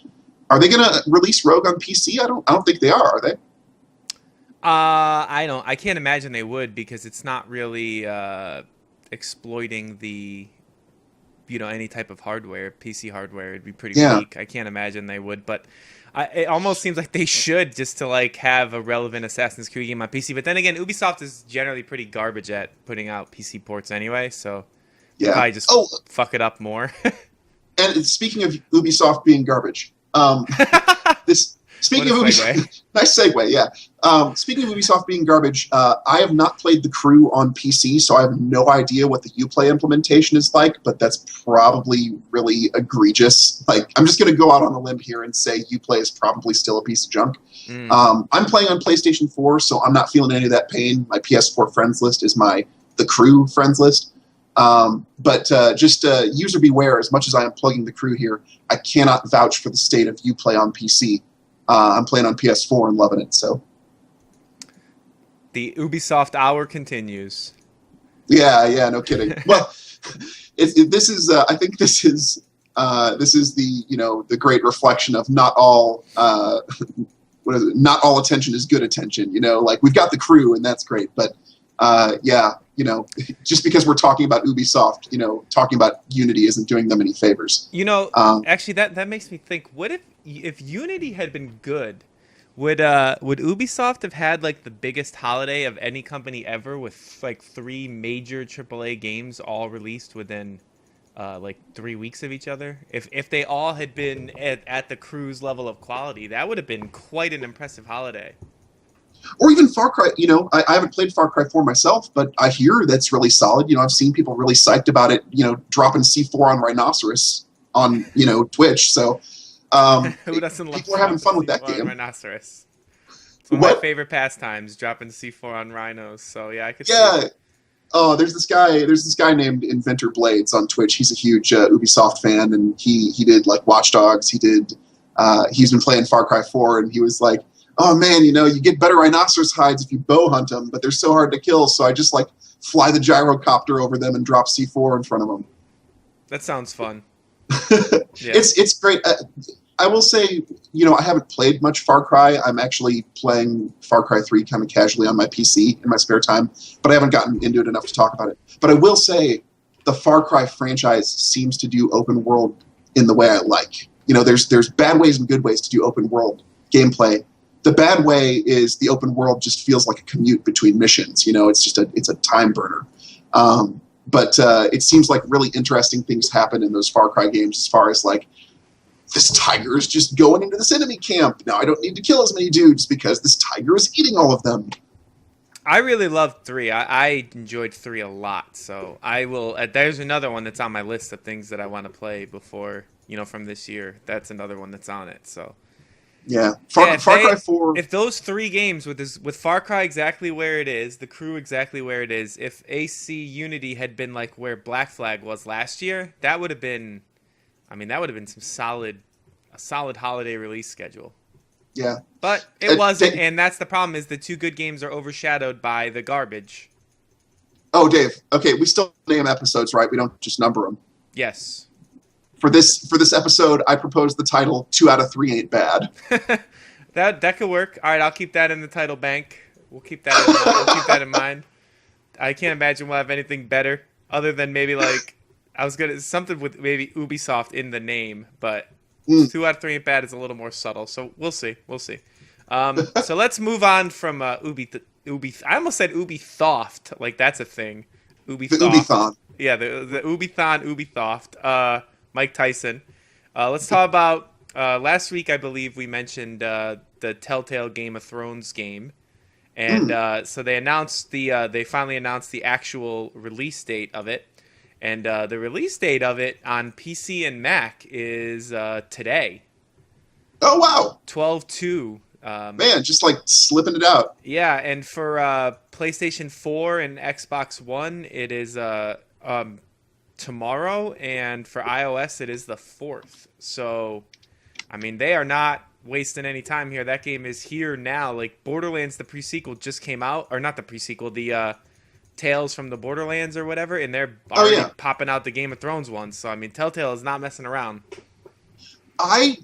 S2: are they going to release Rogue on PC? I don't think they are they?
S1: I can't imagine they would, because it's not really exploiting the any type of hardware, PC hardware. It'd be pretty
S2: Yeah.
S1: weak. I can't imagine they would, but it almost seems like they should, just to like have a relevant Assassin's Creed game on PC. But then again, Ubisoft is generally pretty garbage at putting out PC ports anyway, so
S2: Yeah.
S1: probably just
S2: Oh,
S1: fuck it up more.
S2: and speaking of Ubisoft being garbage, this speaking of
S1: What a
S2: Ubisoft, nice segue, yeah. Speaking of Ubisoft being garbage, I have not played The Crew on PC, so I have no idea what the Uplay implementation is like. But that's probably really egregious. Like, I'm just going to go out on a limb here and say Uplay is probably still a piece of junk. I'm playing on PlayStation 4, so I'm not feeling any of that pain. My PS4 friends list is my The Crew friends list. But just user beware. As much as I am plugging The Crew here, I cannot vouch for the state of Uplay on PC. I'm playing on PS4 and loving it. So
S1: The Ubisoft hour continues.
S2: yeah, no kidding. Well, this is I think this is the the great reflection of not all what is it? Not all attention is good attention. Like, we've got The Crew and that's great, but yeah, just because we're talking about Ubisoft, talking about Unity isn't doing them any favors.
S1: Actually, that makes me think. What if Unity had been good? Would Ubisoft have had like the biggest holiday of any company ever, with like 3 major AAA games all released within like 3 weeks of each other? If they all had been at the Crew's level of quality, that would have been quite an impressive holiday.
S2: Or even Far Cry, I haven't played Far Cry 4 myself, but I hear that's really solid. I've seen people really psyched about it, dropping C4 on Rhinoceros on, Twitch. So
S1: who doesn't love
S2: people are having fun with that
S1: C4 on
S2: game.
S1: Rhinoceros? It's one of my favorite pastimes, dropping C4 on rhinos. So yeah, I could see it.
S2: Oh, there's this guy named Inventor Blades on Twitch. He's a huge Ubisoft fan, and he did like Watch Dogs. He's been playing Far Cry 4, and he was like, oh man, you get better rhinoceros hides if you bow hunt them, but they're so hard to kill, so I just like fly the gyrocopter over them and drop C4 in front of them.
S1: That sounds fun.
S2: Yeah. It's great. I will say, I haven't played much Far Cry. I'm actually playing Far Cry 3 kind of casually on my PC in my spare time, but I haven't gotten into it enough to talk about it. But I will say the Far Cry franchise seems to do open world in the way I like. There's bad ways and good ways to do open world gameplay. The bad way is the open world just feels like a commute between missions. It's a time burner. But it seems like really interesting things happen in those Far Cry games, as far as like, this tiger is just going into this enemy camp. Now I don't need to kill as many dudes because this tiger is eating all of them.
S1: I really loved 3. I enjoyed 3 a lot. So I will. There's another one that's on my list of things that I want to play before, from this year. That's another one that's on it. So.
S2: Yeah, Far Cry 4.
S1: If those 3 games with Far Cry exactly where it is, The Crew exactly where it is, if AC Unity had been like where Black Flag was last year, that would have been, a solid holiday release schedule.
S2: Yeah,
S1: but it wasn't, and that's the problem. Is the 2 good games are overshadowed by the garbage.
S2: Oh, Dave. Okay, we still name episodes, right? We don't just number them.
S1: Yes.
S2: For this episode, I propose the title 2 out of 3 ain't bad.
S1: that could work. All right, I'll keep that in the title bank. We'll keep that in mind. I can't imagine we'll have anything better other than maybe like something with maybe Ubisoft in the name, but 2 out of 3 ain't bad is a little more subtle. So we'll see. So let's move on from Ubi. I almost said Ubisoft, like that's a thing.
S2: Ubisoft. The Ubithon.
S1: Yeah, the Ubithon, Ubisoft. Mike Tyson. Let's talk about last week. I believe we mentioned the Telltale Game of Thrones game, and so they finally announced the actual release date of it, and the release date of it on PC and Mac is today.
S2: Oh wow!
S1: 12/2.
S2: Man, just like slipping it out.
S1: Yeah, and for PlayStation 4 and Xbox One, it is tomorrow, and for iOS it is the 4th. So they are not wasting any time here. That game is here now. Like Borderlands, the pre-sequel just came out, or not the pre-sequel, the Tales from the Borderlands or whatever, and they're already popping out the Game of Thrones ones. So Telltale is not messing around.
S2: I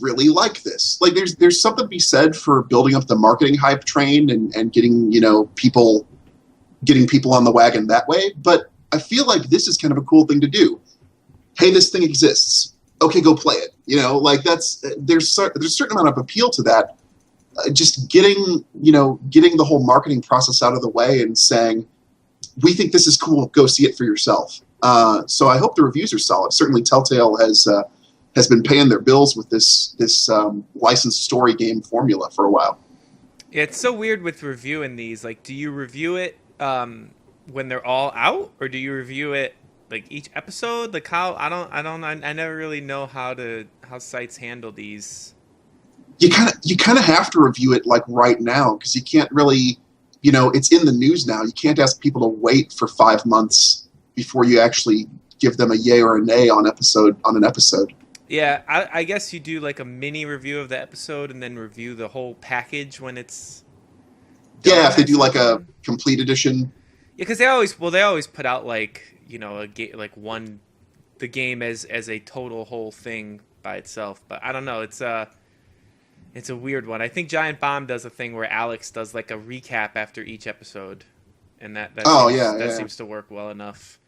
S2: really like this. Like there's something to be said for building up the marketing hype train and getting people on the wagon that way, but I feel like this is kind of a cool thing to do. hey, this thing exists. Okay, go play it. Like there's a certain amount of appeal to that. Just getting the whole marketing process out of the way and saying, we think this is cool. Go see it for yourself. So I hope the reviews are solid. Certainly, Telltale has been paying their bills with this licensed story game formula for a while.
S1: Yeah, it's so weird with reviewing these. Like, do you review it when they're all out, or do you review it like each episode? Like how I never really know how sites handle these.
S2: You kind of have to review it like right now, because you can't really, it's in the news now. You can't ask people to wait for 5 months before you actually give them a yay or a nay on an episode.
S1: Yeah, I guess you do like a mini review of the episode and then review the whole package when it's done.
S2: Yeah, if they do like a complete edition.
S1: Yeah, because they always put out like the game as a total whole thing by itself. But I don't know, it's a weird one. I think Giant Bomb does a thing where Alex does like a recap after each episode, and that seems to work well enough.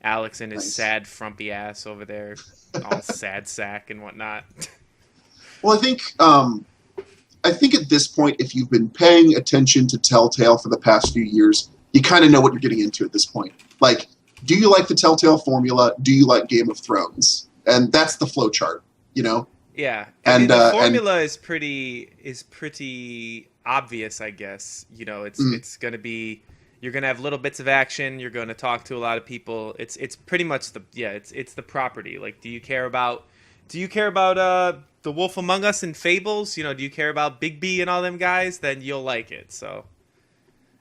S1: Alex and his sad, frumpy ass over there, all sad sack and whatnot.
S2: Well, I think at this point, if you've been paying attention to Telltale for the past few years, you kind of know what you're getting into at this point. Like, do you like the Telltale formula? Do you like Game of Thrones? And that's the flow chart,
S1: Yeah, I mean, the formula is pretty obvious, I guess. It's going to be, you're going to have little bits of action. You're going to talk to a lot of people. It's pretty much it's the property. Like, do you care about The Wolf Among Us and Fables? Do you care about Bigby and all them guys? Then you'll like it. So,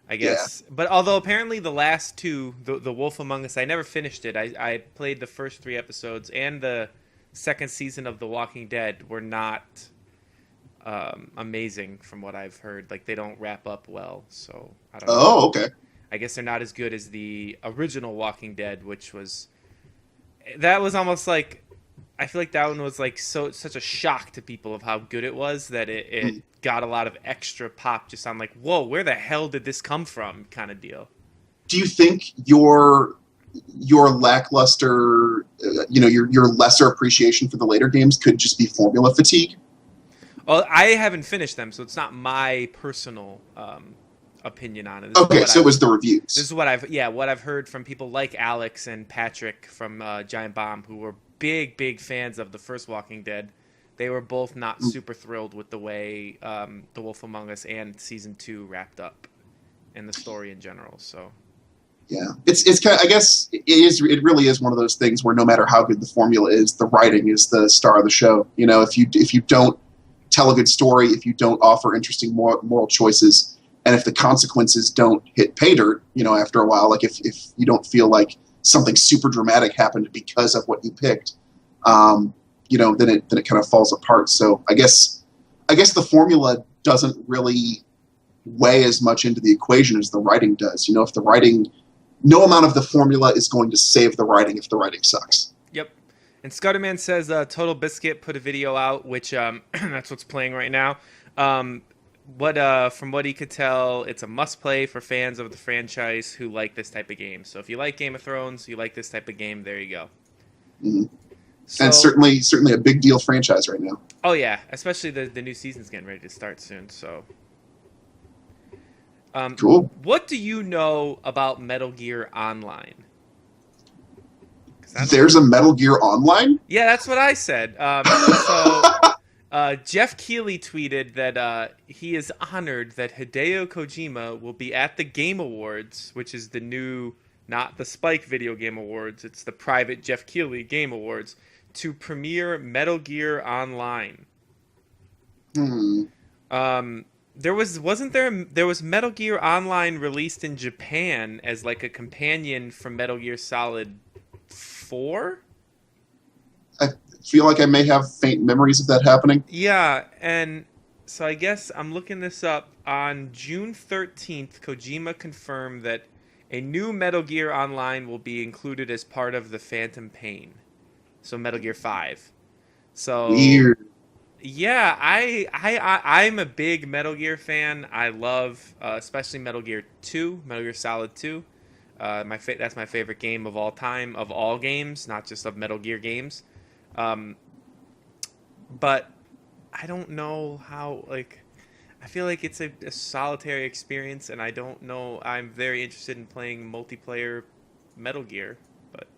S1: I guess. Yeah. But although apparently the last two, the Wolf Among Us, I never finished it. I played the first 3 episodes, and the second season of The Walking Dead were not amazing from what I've heard. Like, they don't wrap up well. So I don't know.
S2: Oh, okay.
S1: I guess they're not as good as the original Walking Dead, which was almost like, I feel like that one was like such a shock to people of how good it was that it got a lot of extra pop just on like, whoa, where the hell did this come from kind of deal.
S2: Do you think your lackluster, your lesser appreciation for the later games could just be formula fatigue?
S1: Well, I haven't finished them, so it's not my personal opinion on it.
S2: Okay, so it was the reviews.
S1: This is what I've heard from people like Alex and Patrick from Giant Bomb, who were big fans of the first Walking Dead. They were both not super thrilled with the way The Wolf Among Us and Season 2 wrapped up, and the story in general. So,
S2: yeah, it's kind of, I guess it really is one of those things where no matter how good the formula is, the writing is the star of the show. If you don't tell a good story, if you don't offer interesting moral choices, and if the consequences don't hit pay dirt, after a while, like if you don't feel like something super dramatic happened because of what you picked, then it kind of falls apart. So I guess the formula doesn't really weigh as much into the equation as the writing does. If the writing, no amount of the formula is going to save the writing if the writing sucks.
S1: Yep. And Scudderman says Total Biscuit put a video out, which that's what's playing right now. From what he could tell, it's a must-play for fans of the franchise who like this type of game. So if you like Game of Thrones, you like this type of game, there you go.
S2: Mm-hmm. So, and certainly a big deal franchise right now.
S1: Oh yeah, especially the new season's getting ready to start soon. So,
S2: cool.
S1: What do you know about Metal Gear Online?
S2: There's a Metal Gear Online?
S1: Yeah, that's what I said. Jeff Keighley tweeted that he is honored that Hideo Kojima will be at the Game Awards, which is the new, not the Spike Video Game Awards, it's the private Jeff Keighley Game Awards, to premiere Metal Gear Online. There was Metal Gear Online released in Japan as like a companion for Metal Gear Solid 4?
S2: I feel like I may have faint memories of that happening.
S1: Yeah, and so I guess I'm looking this up. On June 13th, Kojima confirmed that a new Metal Gear Online will be included as part of the Phantom Pain. So Metal Gear 5. So
S2: weird.
S1: Yeah, I'm a big Metal Gear fan. I love especially Metal Gear 2, Metal Gear Solid 2. That's my favorite game of all time, of all games, not just of Metal Gear games. Um, but I don't know how, like, I feel like it's a solitary experience, and I don't know. I'm very interested in playing multiplayer Metal Gear, but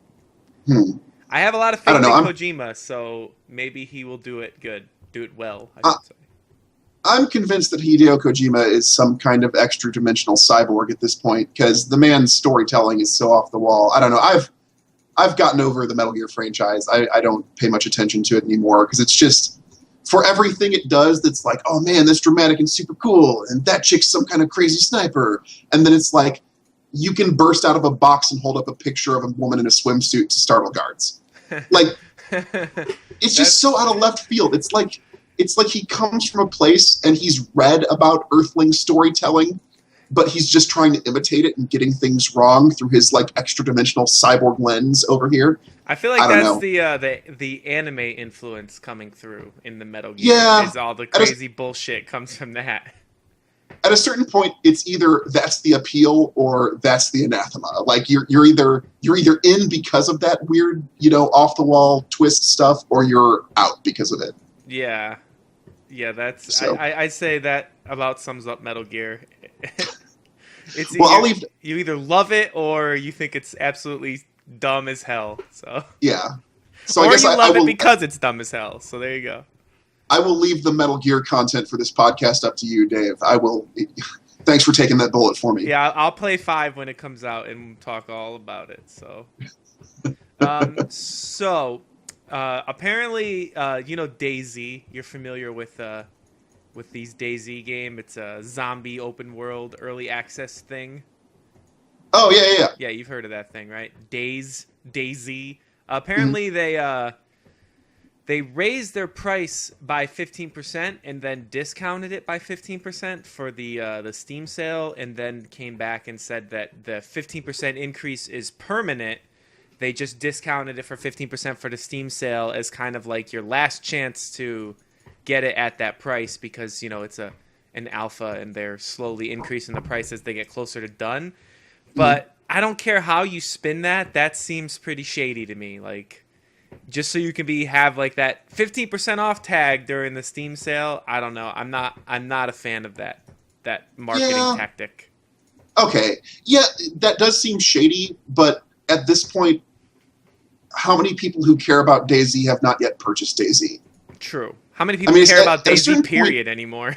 S2: Hmm.
S1: I have a lot of
S2: I don't
S1: faith
S2: know.
S1: in Kojima, so maybe he will do it good, do it well, I
S2: I,
S1: should say.
S2: I'm convinced that Hideo Kojima is some kind of extra dimensional cyborg at this point because the man's storytelling is so off the wall. I don't know. I've gotten over the Metal Gear franchise. I don't pay much attention to it anymore because it's just for everything it does that's like, oh man, that's dramatic and super cool, and that chick's some kind of crazy sniper. And then it's like you can burst out of a box and hold up a picture of a woman in a swimsuit to startle guards. Like it's just so out of left field. It's like he comes from a place and he's read about Earthling storytelling, but he's just trying to imitate it and getting things wrong through his like extra dimensional cyborg lens over here.
S1: I feel like
S2: I don't
S1: that's
S2: know.
S1: the anime influence coming through in the Metal Gear.
S2: Yeah,
S1: Is all the crazy bullshit comes from that.
S2: at a certain point, it's either that's the appeal or that's the anathema. Like you're either in because of that weird, off the wall twist stuff, or you're out because of it.
S1: Yeah, yeah. That's
S2: So,
S1: I say that about sums up Metal Gear. It's
S2: well, I'll
S1: either
S2: leave.
S1: you either love it or you think it's absolutely dumb as hell. So,
S2: Yeah. So I
S1: or
S2: guess
S1: you
S2: I
S1: love it
S2: will.
S1: because it's dumb as hell. So there you go.
S2: I will leave the Metal Gear content for this podcast up to you, Dave. I will. Thanks for taking that bullet for me.
S1: Yeah, I'll play 5 when it comes out and talk all about it. So, apparently, DayZ. You're familiar with these DayZ game. It's a zombie open world early access thing.
S2: Oh yeah.
S1: Yeah, you've heard of that thing, right? DayZ.
S2: Mm-hmm.
S1: Apparently, they raised their price by 15% and then discounted it by 15% for the Steam sale, and then came back and said that the 15% increase is permanent. They just discounted it for 15% for the Steam sale as kind of like your last chance to get it at that price because, it's an alpha and they're slowly increasing the price as they get closer to done. But I don't care how you spin that. That seems pretty shady to me. Like, just so you can have like that 15% off tag during the Steam sale. I don't know. I'm not a fan of that marketing tactic.
S2: Okay. Yeah, that does seem shady, but at this point, how many people who care about DayZ have not yet purchased DayZ?
S1: True. How many people care about DayZ period anymore?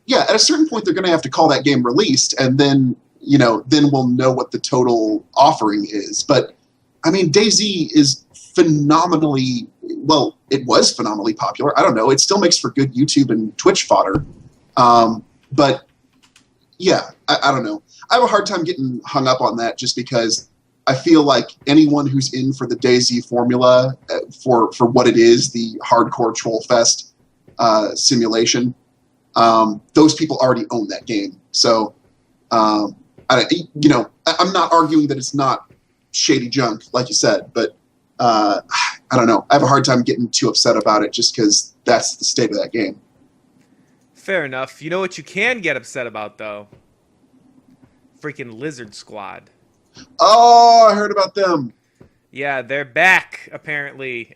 S2: Yeah, at a certain point, they're going to have to call that game released, and then we'll know what the total offering is. But I mean, DayZ is phenomenally, well, it was phenomenally popular. I don't know. It still makes for good YouTube and Twitch fodder. But yeah, I don't know. I have a hard time getting hung up on that just because I feel like anyone who's in for the DayZ formula for what it is, the hardcore troll fest simulation, those people already own that game. So, I'm not arguing that it's not shady junk, like you said, but I don't know. I have a hard time getting too upset about it just because that's the state of that game.
S1: Fair enough. You know what you can get upset about, though? Freaking Lizard Squad.
S2: Oh, I heard about them.
S1: Yeah, they're back, apparently.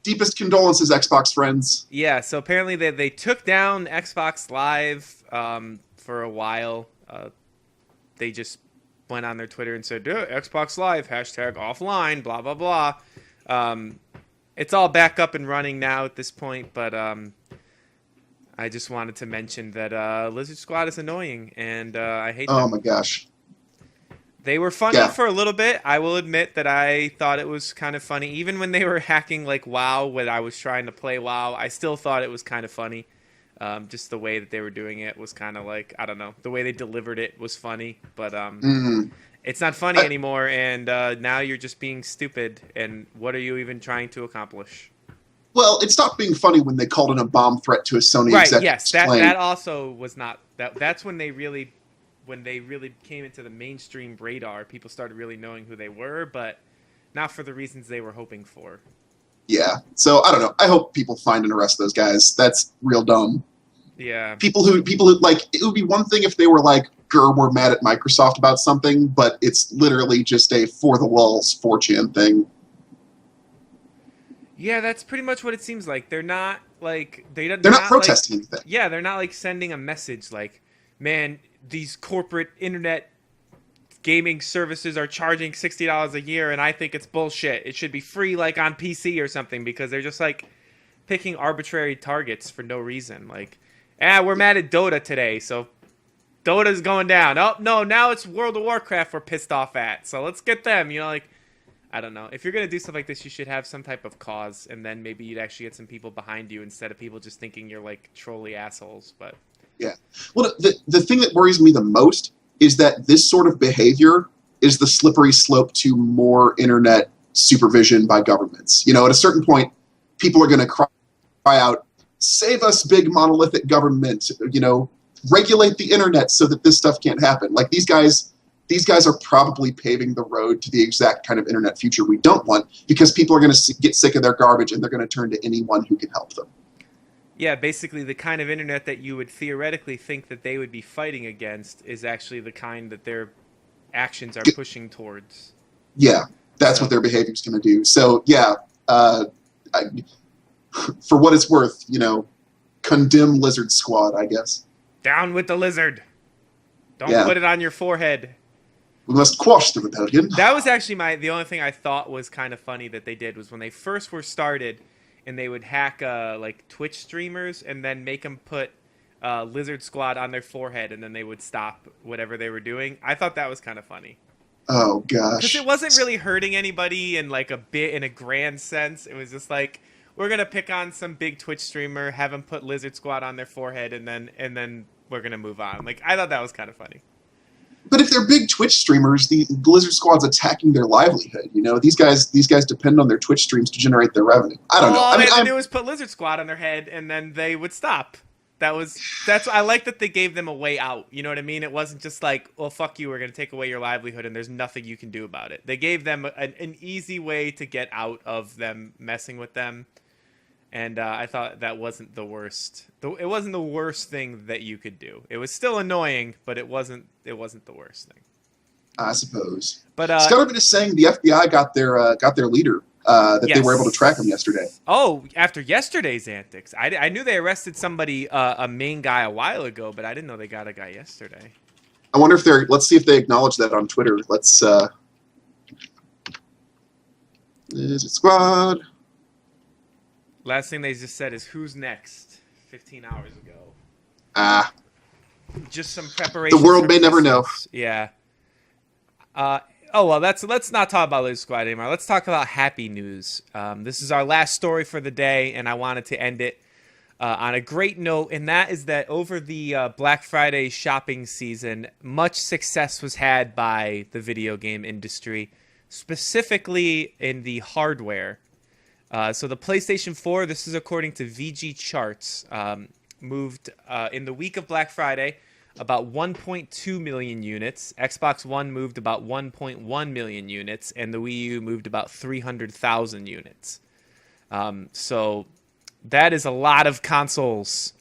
S2: Deepest condolences, Xbox friends.
S1: Yeah, so apparently they took down Xbox Live for a while. They just went on their Twitter and said, Xbox Live, #offline, blah, blah, blah. It's all back up and running now at this point, but I just wanted to mention that Lizard Squad is annoying, and I hate them.
S2: Oh my gosh.
S1: They were funny for a little bit. I will admit that I thought it was kind of funny. Even when they were hacking like WoW when I was trying to play WoW, I still thought it was kind of funny. Just the way that they were doing it was kind of like, I don't know. The way they delivered it was funny. But it's not funny anymore, and now you're just being stupid. And what are you even trying to accomplish?
S2: Well, it stopped being funny when they called in a bomb threat to a Sony executive. Right, yes.
S1: That also was not... That's when they really... When they really came into the mainstream radar, people started really knowing who they were, but not for the reasons they were hoping for.
S2: Yeah. So I don't know. I hope people find and arrest those guys. That's real dumb.
S1: Yeah.
S2: People who like, it would be one thing if they were like we're mad at Microsoft about something, but it's literally just a for the lulz 4chan thing.
S1: Yeah, that's pretty much what it seems like. They're not like they're
S2: not
S1: not
S2: protesting
S1: like,
S2: anything.
S1: Yeah, they're not like sending a message like, man, these corporate internet gaming services are charging $60 a year, and I think it's bullshit. It should be free, like on PC or something, because they're just like picking arbitrary targets for no reason. Like, we're mad at Dota today, so Dota's going down. Oh no, now it's World of Warcraft we're pissed off at. So let's get them. You know, like. I don't know. If you're going to do stuff like this, you should have some type of cause, and then maybe you'd actually get some people behind you instead of people just thinking you're, like, trolly assholes. But
S2: yeah. Well, the thing that worries me the most is that this sort of behavior is the slippery slope to more internet supervision by governments. You know, at a certain point, people are going to cry out, save us, big monolithic government, you know, regulate the internet so that this stuff can't happen. Like, these guys are probably paving the road to the exact kind of internet future we don't want, because people are going to get sick of their garbage and they're going to turn to anyone who can help them.
S1: Yeah, basically the kind of internet that you would theoretically think that they would be fighting against is actually the kind that their actions are pushing towards.
S2: Yeah, that's what their behavior is going to do. So, yeah, for what it's worth, you know, condemn Lizard Squad, I guess.
S1: Down with the lizard. Don't put it on your forehead.
S2: We must quash the rebellion.
S1: That was actually the only thing I thought was kind of funny that they did was when they first were started, and they would hack like Twitch streamers and then make them put Lizard Squad on their forehead, and then they would stop whatever they were doing. I thought that was kind of funny.
S2: Oh gosh.
S1: Because it wasn't really hurting anybody in like in a grand sense. It was just like, we're gonna pick on some big Twitch streamer, have them put Lizard Squad on their forehead, and then we're gonna move on. Like, I thought that was kind of funny.
S2: But if they're big Twitch streamers, the Lizard Squad's attacking their livelihood. You know, these guys depend on their Twitch streams to generate their revenue. I don't know.
S1: All they had to do was put Lizard Squad on their head, and then they would stop. I like that they gave them a way out. You know what I mean? It wasn't just like, well, fuck you, we're gonna take away your livelihood, and there's nothing you can do about it. They gave them an easy way to get out of them messing with them. And I thought that wasn't the worst. It wasn't the worst thing that you could do. It was still annoying, but it wasn't the worst thing.
S2: I suppose.
S1: But
S2: Scutterman is saying the FBI got their leader. That they were able to track him yesterday.
S1: Oh, after yesterday's antics, I knew they arrested somebody, a main guy, a while ago, but I didn't know they got a guy yesterday.
S2: I wonder if let's see if they acknowledge that on Twitter. Let's. Lizard Squad.
S1: Last thing they just said is, "Who's next?" 15 hours ago. Just some preparation.
S2: The world may never know.
S1: Yeah. Oh well, let's not talk about Lizard Squad anymore. Let's talk about happy news. This is our last story for the day, and I wanted to end it on a great note, and that is that over the Black Friday shopping season, much success was had by the video game industry, specifically in the hardware. So the PlayStation 4, this is according to VG Charts, moved in the week of Black Friday about 1.2 million units. Xbox One moved about 1.1 million units, and the Wii U moved about 300,000 units. So that is a lot of consoles.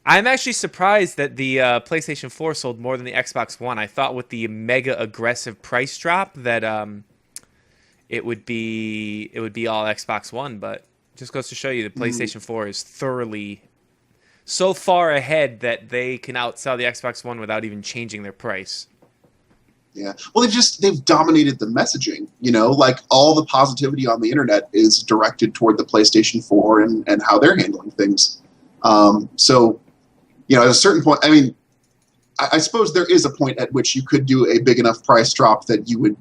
S1: I'm actually surprised that the PlayStation 4 sold more than the Xbox One. I thought with the mega aggressive price drop that it would be all Xbox One, but just goes to show you the PlayStation 4 is thoroughly so far ahead that they can outsell the Xbox One without even changing their price.
S2: Yeah. Well, they've dominated the messaging, you know, like all the positivity on the internet is directed toward the PlayStation 4 and how they're handling things. So, you know, at a certain point, I mean, I suppose there is a point at which you could do a big enough price drop that you would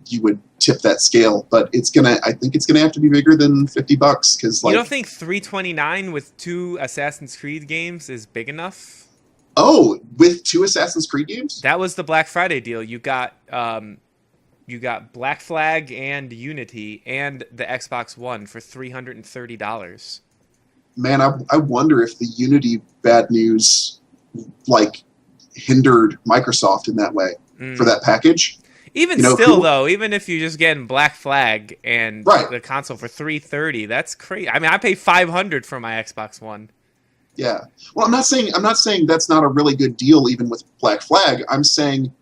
S2: tip that scale, but I think it's gonna have to be bigger than $50 because
S1: you don't think $329 with 2 Assassin's Creed games is big enough?
S2: Oh, with 2 Assassin's Creed games?
S1: That was the Black Friday deal. You got Black Flag and Unity and the Xbox One for $330.
S2: Man, I wonder if the Unity bad news hindered Microsoft in that way for that package.
S1: Even still, though, even if you're just getting Black Flag and the console for $330, that's crazy. I mean, I pay $500 for my Xbox One.
S2: Yeah. Well, I'm not saying that's not a really good deal, even with Black Flag. I'm saying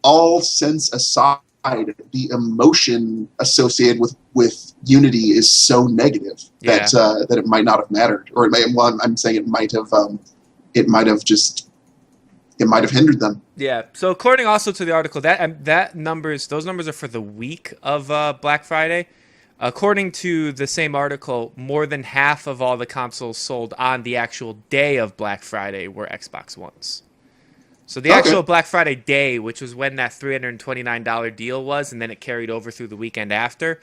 S2: all sense aside, the emotion associated with Unity is so negative that that it might not have mattered, or it may. Well, I'm saying it might have hindered them.
S1: Yeah. So according also to the article, those numbers are for the week of Black Friday. According to the same article, more than half of all the consoles sold on the actual day of Black Friday were Xbox Ones. So the actual Black Friday day, which was when that $329 deal was, and then it carried over through the weekend after,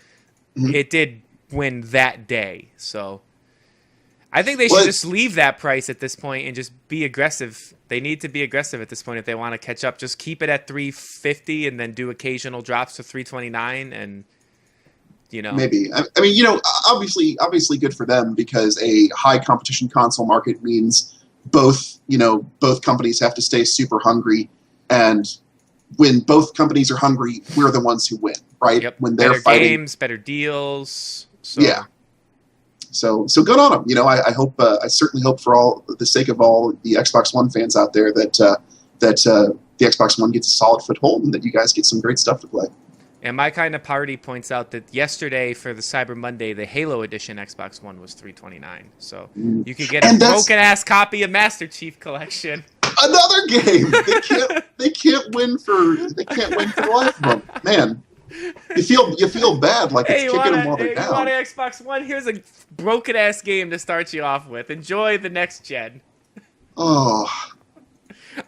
S1: it did win that day. So I think they should just leave that price at this point and just be aggressive. They need to be aggressive at this point if they want to catch up. Just keep it at $350 and then do occasional drops to $329 and, you know.
S2: Maybe. I mean, you know, obviously good for them, because a high competition console market means both companies have to stay super hungry, and when both companies are hungry, we're the ones who win, right?
S1: Yep.
S2: When they're
S1: better
S2: fighting,
S1: games, better deals. So.
S2: Yeah. So good on them. You know, I hope, I certainly hope for all the sake of all the Xbox One fans out there that the Xbox One gets a solid foothold and that you guys get some great stuff to play.
S1: And My Kind of Party points out that yesterday for the Cyber Monday, the Halo Edition Xbox One was $329. So you could get a broken-ass copy of Master Chief Collection.
S2: Another game. They can't win for the life of them. Man, you feel bad, like it's kicking them while they're down.
S1: You want an Xbox One? Here's a broken-ass game to start you off with. Enjoy the next gen.
S2: Oh.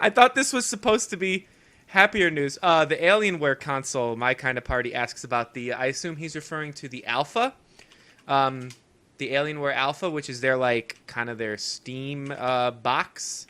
S1: I thought this was supposed to be happier news. The Alienware console, My Kind of Party asks about I assume he's referring to the Alpha. The Alienware Alpha, which is their Steam box.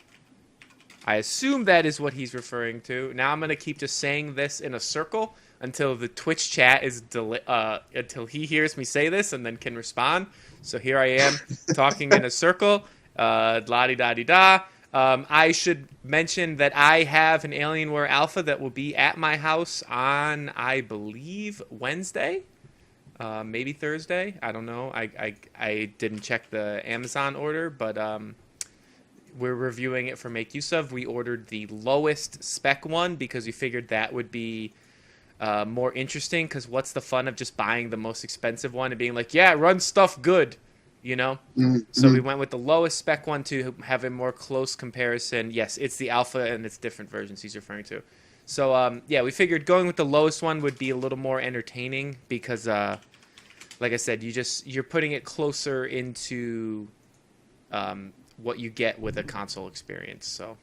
S1: I assume that is what he's referring to. Now I'm going to keep just saying this in a circle until the Twitch chat is until he hears me say this and then can respond. So here I am talking in a circle. La-di-da-di-da. I should mention that I have an Alienware Alpha that will be at my house on, I believe, Wednesday, maybe Thursday. I don't know. I didn't check the Amazon order, but we're reviewing it for Make Use Of. We ordered the lowest spec one because we figured that would be more interesting, because what's the fun of just buying the most expensive one and being like, yeah, it runs stuff good. You know? Mm-hmm. So we went with the lowest spec one to have a more close comparison. Yes, it's the Alpha and it's different versions he's referring to. So, we figured going with the lowest one would be a little more entertaining because, like I said, you're putting it closer into what you get with a console experience. So,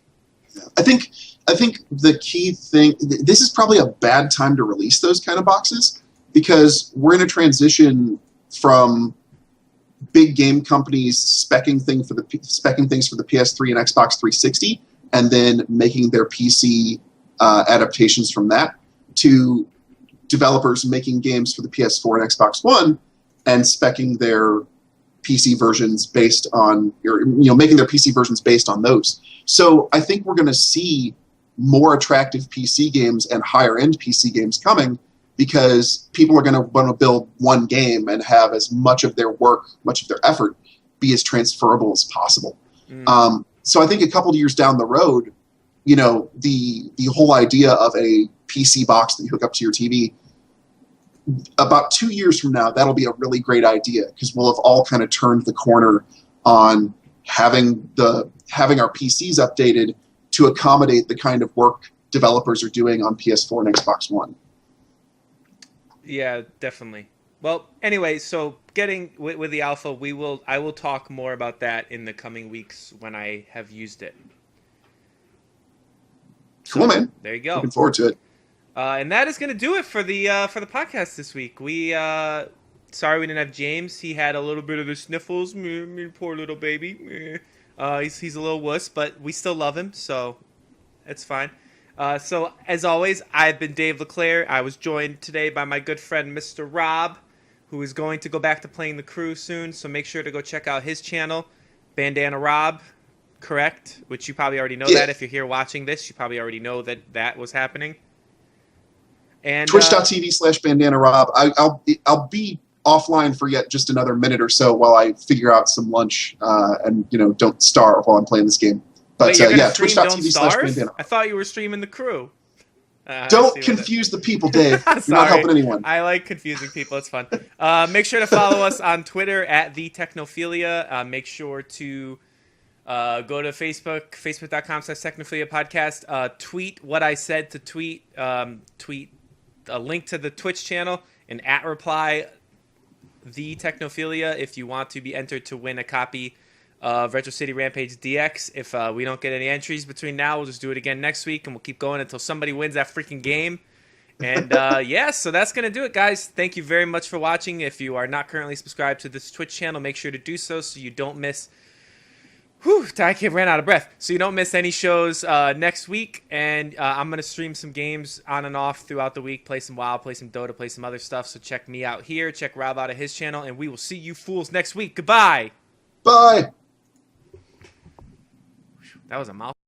S2: I think the key thing, this is probably a bad time to release those kind of boxes, because we're in a transition from big game companies specing things for the PS3 and Xbox 360, and then making their PC adaptations from that, to developers making games for the PS4 and Xbox One and specing their PC versions based on, making their PC versions based on those. So I think we're going to see more attractive PC games and higher end PC games coming, because people are going to want to build one game and have as much of their work, much of their effort, be as transferable as possible. So I think a couple of years down the road, the whole idea of a PC box that you hook up to your TV, about 2 years from now, that'll be a really great idea, because we'll have all kind of turned the corner on having our PCs updated to accommodate the kind of work developers are doing on PS4 and Xbox One.
S1: Yeah, definitely. Well, anyway, so getting with the Alpha, I will talk more about that in the coming weeks when I have used it. So,
S2: cool, man.
S1: There you go.
S2: Looking forward to it.
S1: And that is going to do it for the podcast this week. Sorry we didn't have James. He had a little bit of the sniffles. Poor little baby. He's a little wuss, but we still love him, so it's fine. So, as always, I've been Dave LeClaire. I was joined today by my good friend, Mr. Rob, who is going to go back to playing the crew soon. So make sure to go check out his channel, Bandana Rob, correct? Which you probably already know that. If you're here watching this, you probably already know that was happening. And
S2: Twitch.tv/Bandana Rob. I'll be offline for yet just another minute or so while I figure out some lunch and don't starve while I'm playing this game. But
S1: Wait,
S2: Twitch.tv/Bandana.
S1: I thought you were streaming the crew.
S2: Don't confuse the people, Dave. You're not helping anyone.
S1: I like confusing people. It's fun. Make sure to follow us on Twitter at the Technophilia. Make sure to go to Facebook, facebook.com/Technophilia podcast. Tweet what I said to tweet. Tweet a link to the Twitch channel and @reply the Technophilia if you want to be entered to win a copy of Retro City Rampage DX. If we don't get any entries between now, we'll just do it again next week, and we'll keep going until somebody wins that freaking game. And yeah, so that's going to do it, guys. Thank you very much for watching. If you are not currently subscribed to this Twitch channel, make sure to do so you don't miss... Whew, I ran out of breath. So you don't miss any shows next week. And I'm going to stream some games on and off throughout the week. Play some WoW, play some Dota, play some other stuff. So check me out here. Check Rob out at his channel. And we will see you fools next week. Goodbye.
S2: Bye.
S1: That was a mouthful.